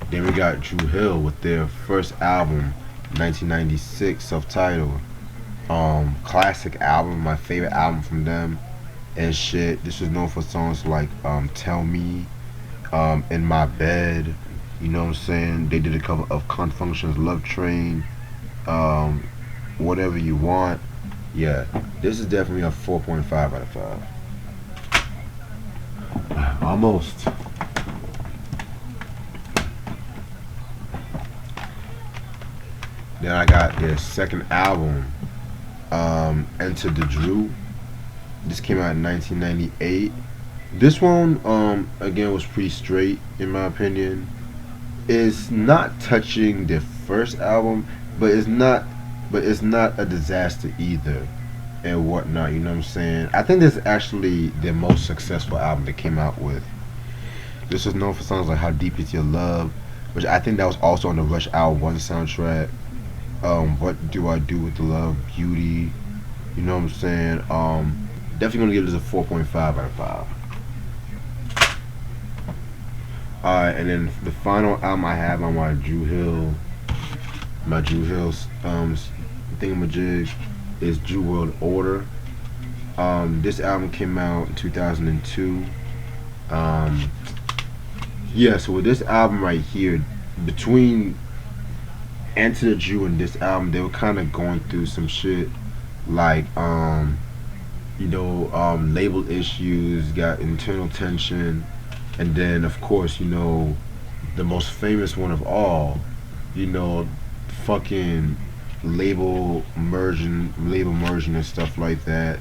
Then we got Dru Hill with their first album, 1996, self-titled. Classic album, my favorite album from them and shit. This was known for songs like Tell Me, In My Bed. You know what I'm saying? They did a cover of Confunction's Love Train, Whatever You Want. Yeah, this is definitely a 4.5 out of 5. Almost. Then I got their second album, Enter the Drew. This came out in 1998. This one, again, was pretty straight in my opinion. It's not touching their first album, but it's not a disaster either, and whatnot. You know what I'm saying? I think this is actually their most successful album they came out with. This was known for songs like How Deep Is Your Love, which I think that was also on the Rush Hour 1 soundtrack. What Do I Do with the Love, Beauty. You know what I'm saying? Definitely gonna give this a 4.5 out of 5. Alright, and then the final album I have on my Dru Hill My Drew Hill thingamajig is Drew World Order. This album came out in 2002. Um, yeah, so with this album right here, between Enter the Jew and this album, they were kind of going through some shit like label issues, got internal tension, and then of course, the most famous one of all, you know, fucking label merging and stuff like that.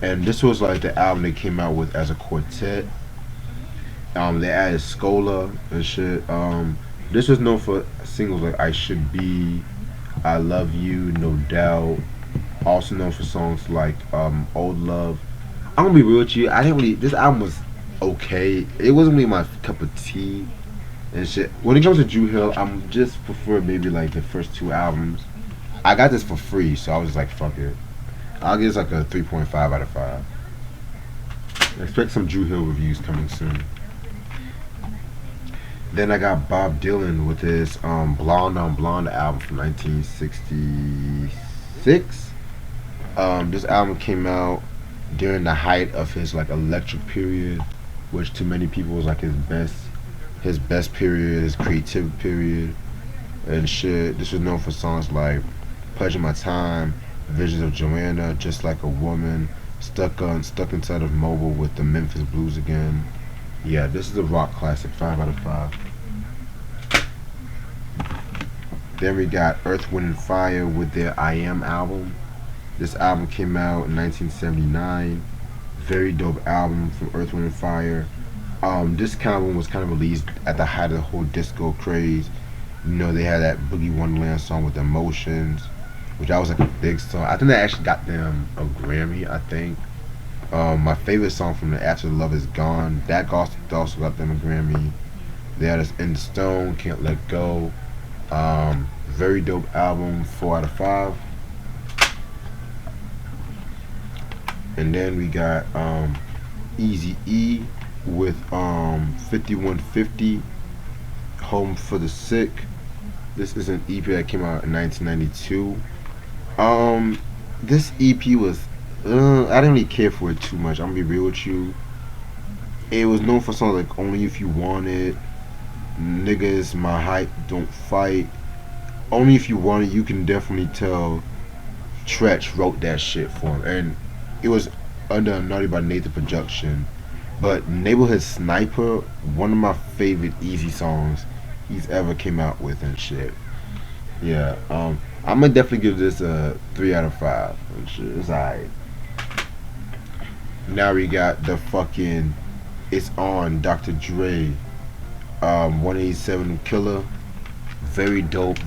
And this was like the album they came out with as a quartet. They added Scola and shit. This was known for singles like "I Should Be," "I Love You," "No Doubt." Also known for songs like "Old Love." I'm gonna be real with you. I didn't really. This album was okay. It wasn't really my cup of tea and shit. When it comes to Drew Hill, I'm just prefer maybe like the first two albums. I got this for free, so I was just like, fuck it. I'll give this like a 3.5 out of 5. Expect some Drew Hill reviews coming soon. Then I got Bob Dylan with his Blonde on Blonde album from 1966. This album came out during the height of his like electric period, which to many people was like his best period, his creative period and shit. This was known for songs like "Pleasure My Time," "Visions of Joanna," "Just Like a Woman," stuck inside of Mobile with the Memphis Blues again. Yeah, this is a rock classic, 5 out of 5. Then we got Earth, Wind and Fire with their "I Am" album. This album came out in 1979. Very dope album from Earth, Wind and Fire. This album was kind of released at the height of the whole disco craze. They had that Boogie Wonderland song with Emotions, which I was like a big song. I think that actually got them a Grammy, I think. My favorite song from the After Love Is Gone, that also got them a Grammy. They had us In the Stone, Can't Let Go. Very dope album, 4 out of 5. And then we got Easy E with 5150, Home for the Sick. This is an EP that came out in 1992. This EP was I didn't really care for it too much. I'm gonna be real with you. It was known for songs like "Only If You Want It," "Niggas My Hype Don't Fight." "Only If You Want It," you can definitely tell Tretch wrote that shit for him, and it was under Naughty by Nathan production. But "Neighborhood Sniper," one of my favorite Easy songs he's ever came out with and shit. Yeah, I'm gonna definitely give this a 3 out of 5 and shit. It's alright. Now we got the fucking "It's On" Dr. Dre 187 Killer. Very dope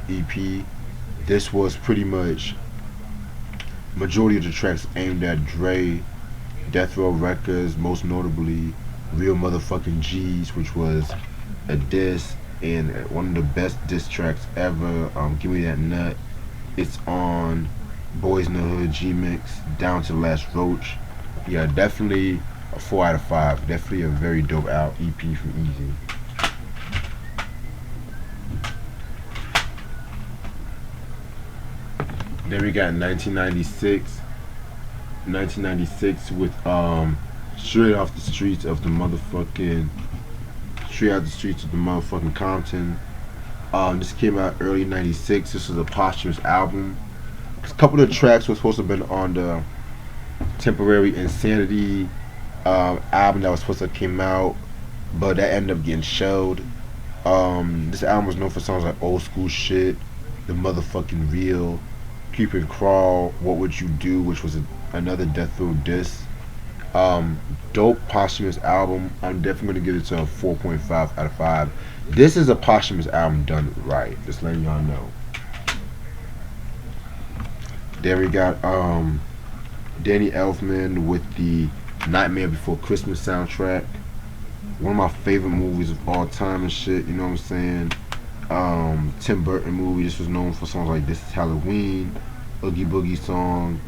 EP. This was pretty much majority of the tracks aimed at Dre, Death Row Records, most notably Real Motherfucking G's, which was a diss and one of the best diss tracks ever. Give Me That Nut, It's On, Boys in the Hood G-Mix, Down to the Last Roach. Yeah, definitely a 4 out of 5. Definitely a very dope out EP from Easy. Then we got 1996 with straight out the streets of the motherfucking Compton. This came out early '96. This was a posthumous album. A couple of the tracks were supposed to have been on the Temporary Insanity album that was supposed to have came out, but that ended up getting shelved. This album was known for songs like "Old School Shit," "The Motherfucking Real," "Creep and Crawl," "What Would You Do," which was another Death Row diss. Dope posthumous album. I'm definitely gonna give it to a 4.5 out of 5. This is a posthumous album done right. Just letting y'all know. Then we got Danny Elfman with the "Nightmare Before Christmas" soundtrack. One of my favorite movies of all time and shit. You know what I'm saying? Tim Burton movie. This was known for songs like "This Is Halloween," "Oogie Boogie Song."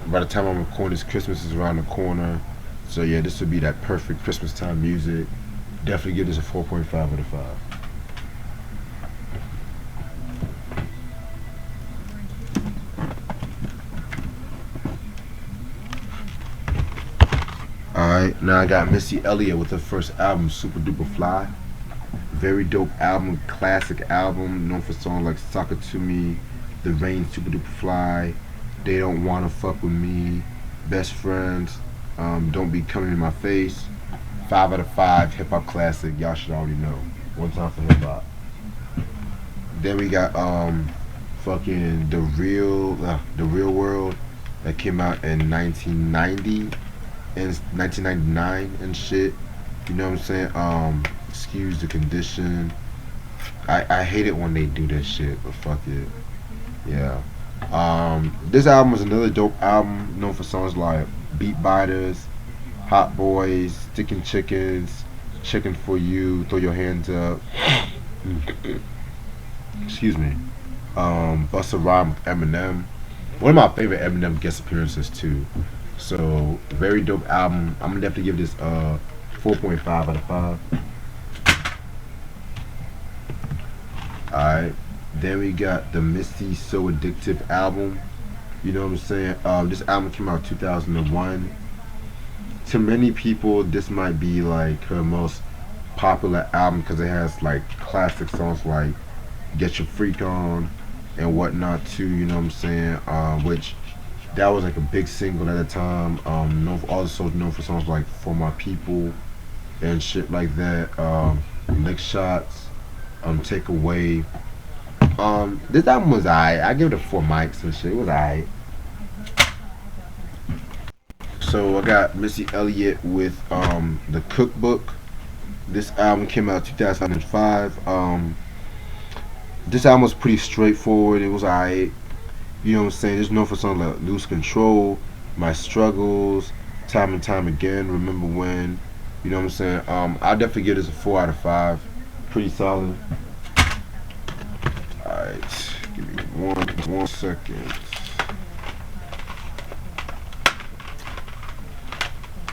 By the time I'm recording this, Christmas is around the corner. So yeah, this would be that perfect Christmas time music. Definitely give this a 4.5 out of 5. Alright, now I got Missy Elliott with her first album, Super Duper Fly. Very dope album, classic album, known for songs like Soccer to Me, The Rain, Super Duper Fly, They Don't Wanna Fuck With Me, Best Friends, Don't Be Coming In My Face. 5 out of 5, hip hop classic, y'all should already know. One time for hip hop. Then we got fucking the real world that came out in 1990 and 1999 and shit. You know what I'm saying? Excuse the condition. I hate it when they do this shit, but fuck it. Yeah. This album was another dope album known for songs like Beat Biters, Hot Boys, Stickin' Chickens, Chicken for You, Throw Your Hands Up. Excuse me. Busta Rhymes with Eminem. One of my favorite Eminem guest appearances too. So very dope album. I'm gonna definitely give this 4.5 out of 5. Alright. Then we got the Misty So Addictive album. You know what I'm saying? This album came out 2001. To many people, this might be like her most popular album because it has like classic songs like Get Your Freak On and whatnot too. You know what I'm saying? Which that was like a big single at the time. Also known for songs like For My People and shit like that. Lick Shots, Take Away. This album was alright. I give it a 4 mics and shit. It was alright. So I got Missy Elliott with the Cookbook. This album came out 2005. This album was pretty straightforward. It was alright. You know what I'm saying? It's known for songs like Lose Control, My Struggles, Time and Time Again, Remember When. You know what I'm saying? I'll definitely give this a 4 out of 5. Pretty solid. Alright, give me one second.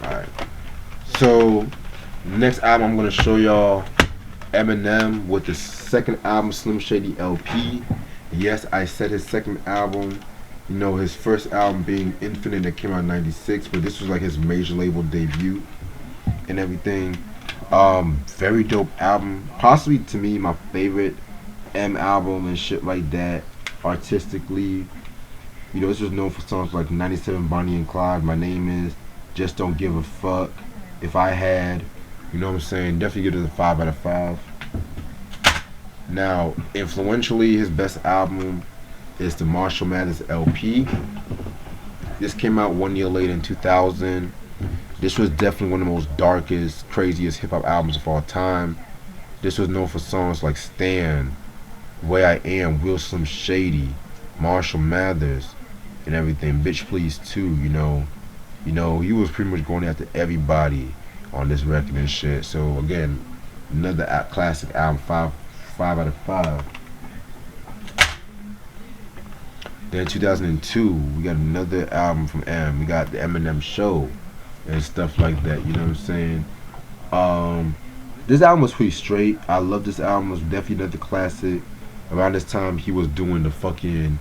Alright. So next album I'm gonna show y'all Eminem with his second album, Slim Shady LP. Yes, I said his second album. You know, his first album being Infinite that came out in 96, but this was like his major label debut and everything. Very dope album. Possibly to me my favorite M album and shit like that. Artistically, you know, this was known for songs like 97 Bonnie and Clyde, My Name Is, Just Don't Give a Fuck, If I Had. You know what I'm saying? Definitely give it a 5 out of 5. Now, influentially, his best album is the Marshall Mathers LP. This came out 1 year later in 2000. This was definitely one of the most darkest, craziest hip hop albums of all time. This was known for songs like Stan, Way I Am, Will Slim Shady, Marshall Mathers, and everything. Bitch Please too. You know, he was pretty much going after everybody on this record and shit. So again, another classic album, 5 out of 5. Then 2002, we got another album from M. We got the Eminem Show and stuff like that. You know what I'm saying? This album was pretty straight. I love this album. It was definitely another classic. Around this time, he was doing the fucking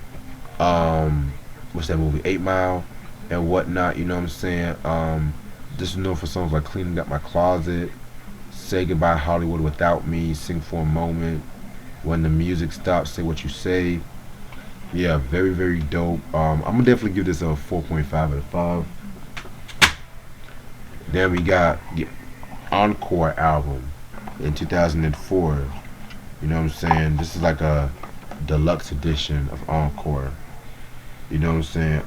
what's that movie, 8 Mile and whatnot. You know what I'm saying? This is known for songs like Cleaning Up My Closet, Say Goodbye Hollywood Without Me, Sing for a Moment, When the Music Stops, Say What You Say. Yeah, very, very dope. I'm gonna definitely give this a 4.5 out of 5. Then we got the Encore album in 2004. You know what I'm saying? This is like a deluxe edition of Encore. You know what I'm saying?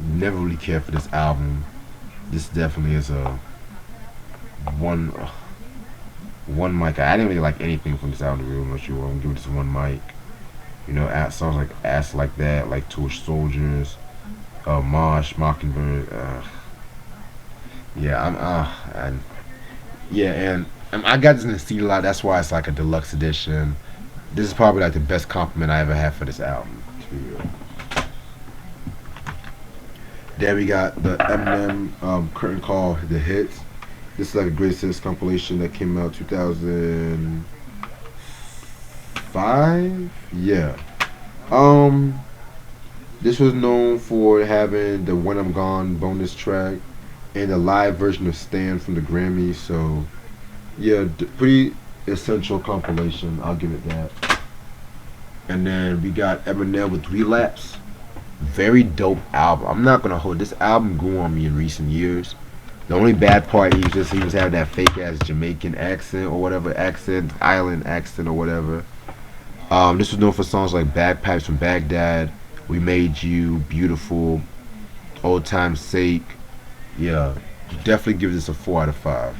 Never really cared for this album. This definitely is a one mic. I didn't really like anything from this album, to be real with you. I'm gonna give this 1 mic. You know, songs like Ass Like That, like Tour Soldiers, Mosh, Mockingbird. And I got this in the CD a lot. That's why it's like a deluxe edition. This is probably like the best compliment I ever had for this album, to be real. Then we got the Eminem curtain call, The Hits. This is like a greatest hits compilation that came out 2005. Yeah. This was known for having the When I'm Gone bonus track, and a live version of Stand from the Grammys. So yeah, pretty essential compilation. I'll give it that. And then we got Eminem with Relapse. Very dope album. I'm not gonna hold this album grew on me in recent years. The only bad part he was having that fake ass Jamaican accent or whatever accent, island accent or whatever. This was known for songs like Bagpipes from Baghdad, We Made You, Beautiful, Old Time's Sake. Yeah, definitely give this a 4 out of 5.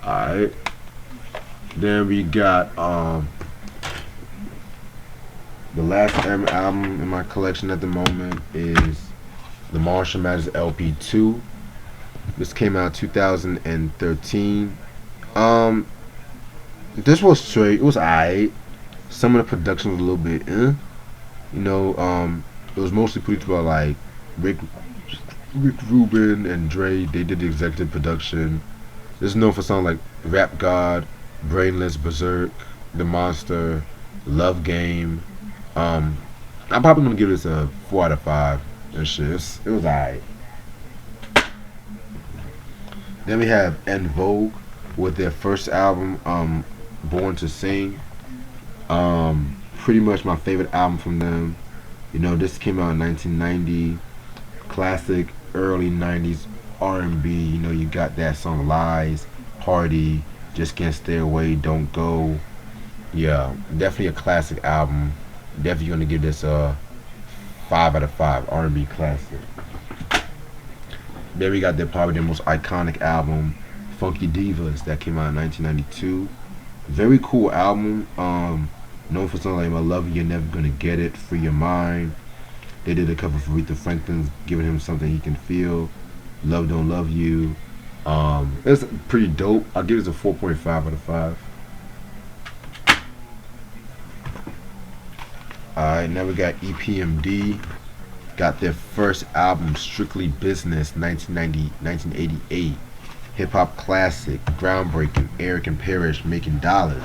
Alright. Then we got the last album in my collection at the moment is the Marshall Mathers LP2. This came out 2013. This was straight. It was alright. Some of the production was a little bit, you know. It was mostly produced by like Rick, Rick Rubin and Dre. They did the executive production. This is known for songs like Rap God, Brainless, Berserk, The Monster, Love Game. I'm probably gonna give this a 4 out of 5 and shit. It was alright. Then we have En Vogue with their first album, Born to Sing. Pretty much my favorite album from them. You know, this came out in 1990. Classic early 90s R&B. You know, you got that song Lies, Party, Just Can't Stay Away, Don't Go. Yeah, definitely a classic album. Definitely gonna give this a 5 out of 5 R&B classic. Then we got probably their most iconic album, Funky Divas, that came out in 1992. Very cool album. Known for something like I Love You, You're Never Gonna Get It, Free Your Mind. They did a cover for Aretha Franklin's Giving Him Something He Can Feel. Love Don't Love You. It's pretty dope. I'll give it a 4.5 out of 5. Alright, now we got EPMD. Got their first album, Strictly Business, 1988. Hip hop classic, groundbreaking, Eric and Parrish making dollars.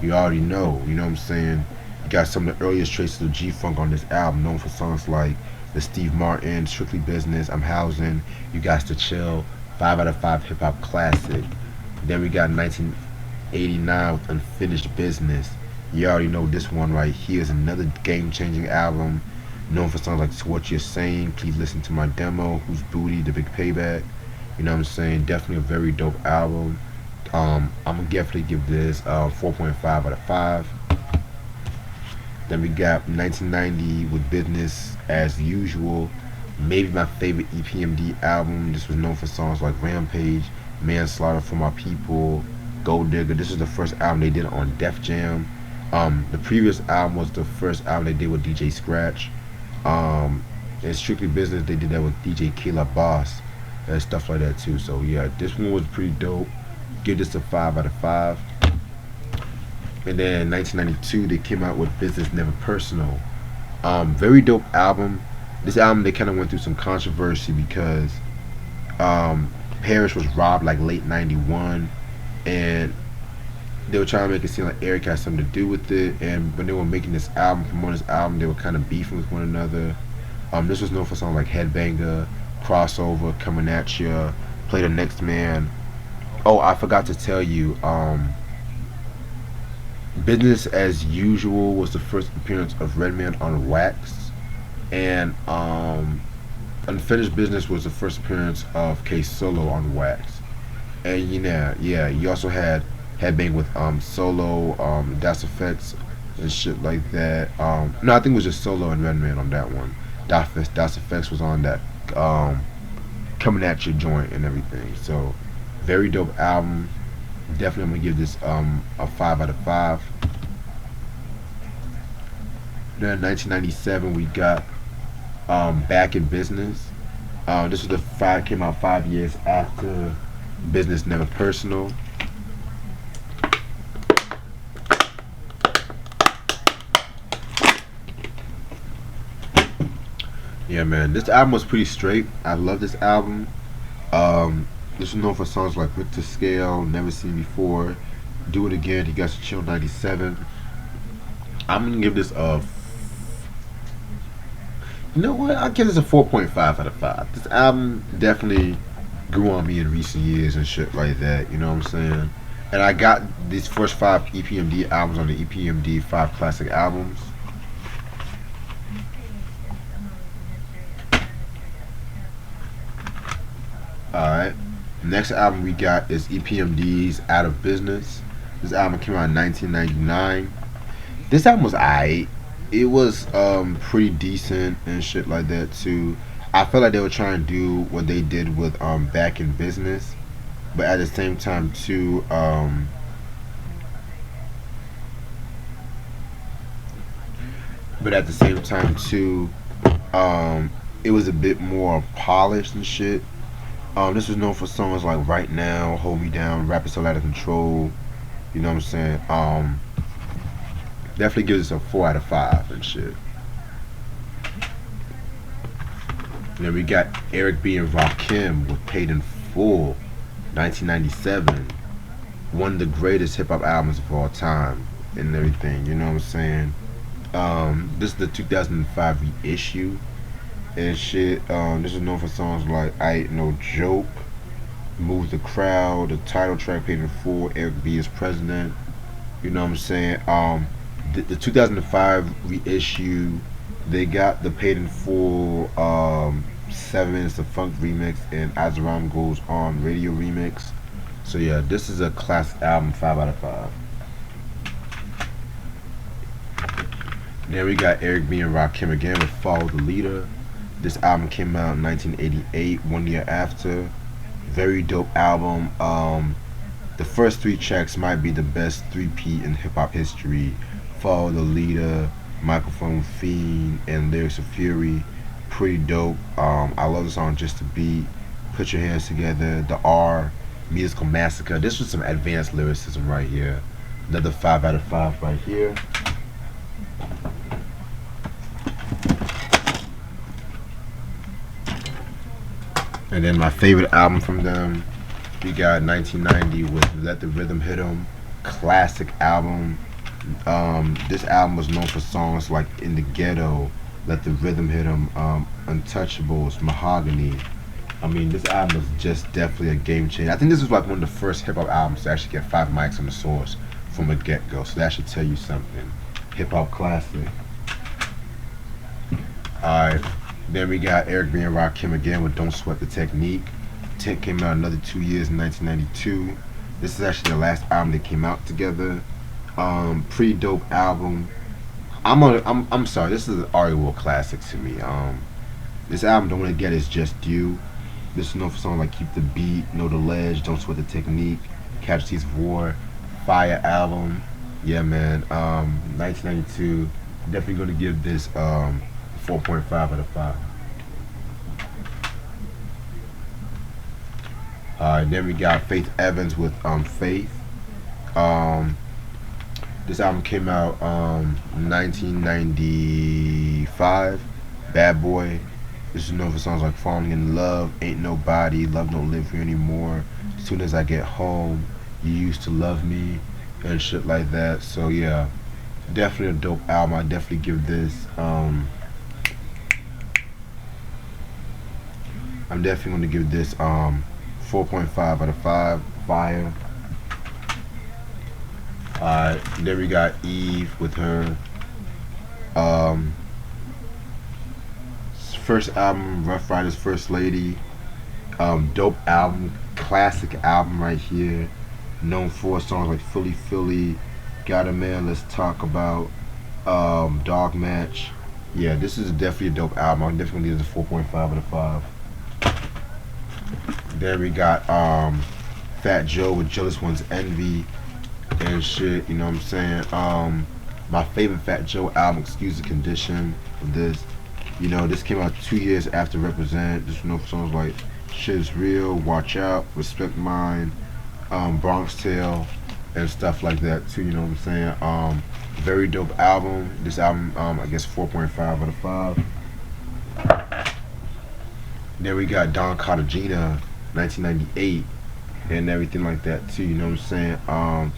You already know, you know what I'm saying? You got some of the earliest traces of G-Funk on this album, known for songs like the Steve Martin, Strictly Business, I'm Housing, You Got to Chill, 5 out of 5 hip hop classic. Then we got 1989 with Unfinished Business. You already know this one right here is another game-changing album, known for songs like What You're Saying, Please Listen to My Demo, Who's Booty, The Big Payback. You know what I'm saying? Definitely a very dope album. I'm gonna definitely give this 4.5 out of 5. Then we got 1990 with Business as Usual. Maybe my favorite EPMD album. This was known for songs like Rampage, Manslaughter for My People, Gold Digger. This is the first album they did on Def Jam. The previous album was the first album they did with DJ Scratch. In Strictly Business, they did that with DJ Killa Boss and stuff like that too. So yeah, this one was pretty dope. Give this a 5 out of 5. And then 1992, they came out with Business Never Personal. Very dope album. This album, they kind of went through some controversy because Parrish was robbed like late 91, and they were trying to make it seem like Eric had something to do with it. And when they were making this album, promoting this album, they were kind of beefing with one another. This was known for songs like Headbanger, Crossover, Coming At Ya, Play the Next Man. Oh, I forgot to tell you, Business as Usual was the first appearance of Redman on Wax, and Unfinished Business was the first appearance of K Solo on Wax. And yeah, you also had Headbang with Solo, Das Effects and shit like that. No, I think it was just Solo and Redman on that one. Das Effects was on that Coming At Your joint and everything. So very dope album. Definitely I'm gonna give this a 5 out of 5. Then 1997 we got Back in Business. This was came out 5 years after Business Never Personal. Yeah, man, this album was pretty straight. I love this album. This was known for songs like Richter Scale, Never Seen Before, Do It Again, You Got to Chill 97. I'm gonna give this a You know what? I give this a 4.5 out of 5. This album definitely grew on me in recent years and shit like that. You know what I'm saying? And I got these first five EPMD albums on the EPMD 5 classic albums. Alright. Next album we got is EPMD's Out of Business. This album came out in 1999. This album was aight. It was pretty decent and shit like that too. I felt like they were trying to do what they did with Back in Business, but at the same time too, but at the same time too, it was a bit more polished and shit. This was known for songs like Right Now, Hold Me Down, Rap Is So Out of Control. You know what I'm saying? Definitely gives us a 4 out of 5 and shit. And then we got Eric B and Rakim with Paid in Full, 1997. One of the greatest hip hop albums of all time and everything. You know what I'm saying? This is the 2005 reissue and shit. This is known for songs like I Ain't No Joke, Move the Crowd, the title track Paid in Full, Eric B is President. You know what I'm saying? The 2005 reissue, they got the Paid in Full 7 Minutes of Funk remix and As the Rhyme Goes On radio remix. So yeah, this is a classic album, 5 out of 5. Then we got Eric B and Rakim again with Follow the Leader. This album came out in 1988, 1 year after. Very dope album. The first 3 tracks might be the best 3P in hip hop history. Follow the Leader, Microphone Fiend, and Lyrics of Fury. Pretty dope. I love the song Just to Beat, Put Your Hands Together, The R, Musical Massacre. This was some advanced lyricism right here. Another 5 out of 5 right here. And then my favorite album from them, we got 1990 with Let the Rhythm Hit 'Em. Classic album. This album was known for songs like In the Ghetto, Let the Rhythm Hit 'Em, Untouchables, Mahogany. I mean, this album was just definitely a game changer. I think this was like one of the first hip hop albums to actually get 5 mics on the source from a get go. So that should tell you something. Hip hop classic. Alright. Then we got Eric B and Rakim again with Don't Sweat the Technique. Tint came out another 2 years in 1992. This is actually the last album they came out together. Pretty dope album. I'm sorry, this is an Ari World classic to me. This album don't really get its just due. This is known for songs like Keep the Beat, Know the Ledge, Don't Sweat the Technique, Casualties of War, Fire album. Yeah man, 1992. Definitely gonna give this 4.5 out of 5. Then we got Faith Evans with Faith. This album came out 1995. Bad Boy. This is known for songs like Falling in Love, Ain't Nobody, Love Don't Live Here Anymore, As Soon as I Get Home, You Used to Love Me, and shit like that. So yeah, definitely a dope album. I definitely give this I'm definitely going to give this 4.5 out of 5. Fire. Then we got Eve with her first album, Rough Riders First Lady. Dope album, classic album right here. Known for songs like Philly Philly, Got a Man, Let's Talk About, Dog Match. Yeah, this is definitely a dope album. I'm definitely gonna give this a 4.5 out of 5. Then we got Fat Joe with Jealous One's Envy and shit, you know what I'm saying? My favorite Fat Joe album, Excuse the Condition of this. You know, this came out 2 years after Represent. Just know songs like Shit Is Real, Watch Out, Respect Mine, Bronx Tale, and stuff like that too, you know what I'm saying? Very dope album. This album, I guess 4.5 out of 5. Then we got Don Cartagena, 1998, and everything like that too, you know what I'm saying?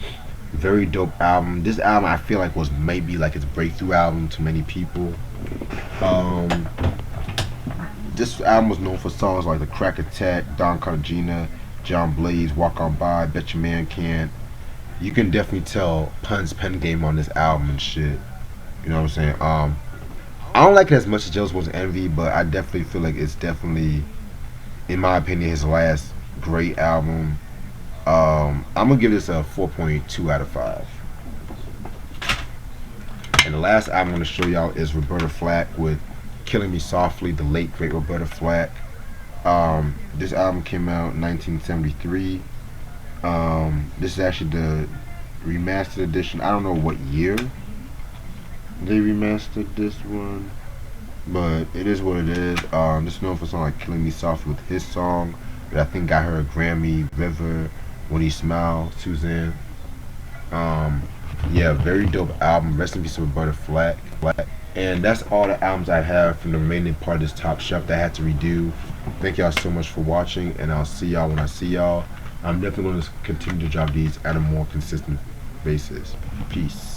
Very dope album. This album I feel like was maybe like its breakthrough album to many people. This album was known for songs like The Crack Attack, Don Cartagena, John Blaze, Walk On By, Bet Your Man Can. You can definitely tell Pun's pen game on this album and shit. You know what I'm saying? I don't like it as much as Jealous Was Envy, but I definitely feel like it's definitely, in my opinion, his last great album. I'm gonna give this a 4.2 out of 5. And the last album I'm gonna show y'all is Roberta Flack with "Killing Me Softly," the late great Roberta Flack. This album came out in 1973. This is actually the remastered edition. I don't know what year they remastered this one, but it is what it is. This is known for something like "Killing Me Softly" with his song that I think got her a Grammy. River, When He Smiled, Suzanne. Um, yeah, very dope album. Rest in peace, Roberta Flack. And that's all the albums I have from the remaining part of this top shelf that I had to redo. Thank y'all so much for watching, and I'll see y'all when I see y'all. I'm definitely going to continue to drop these at a more consistent basis. Peace.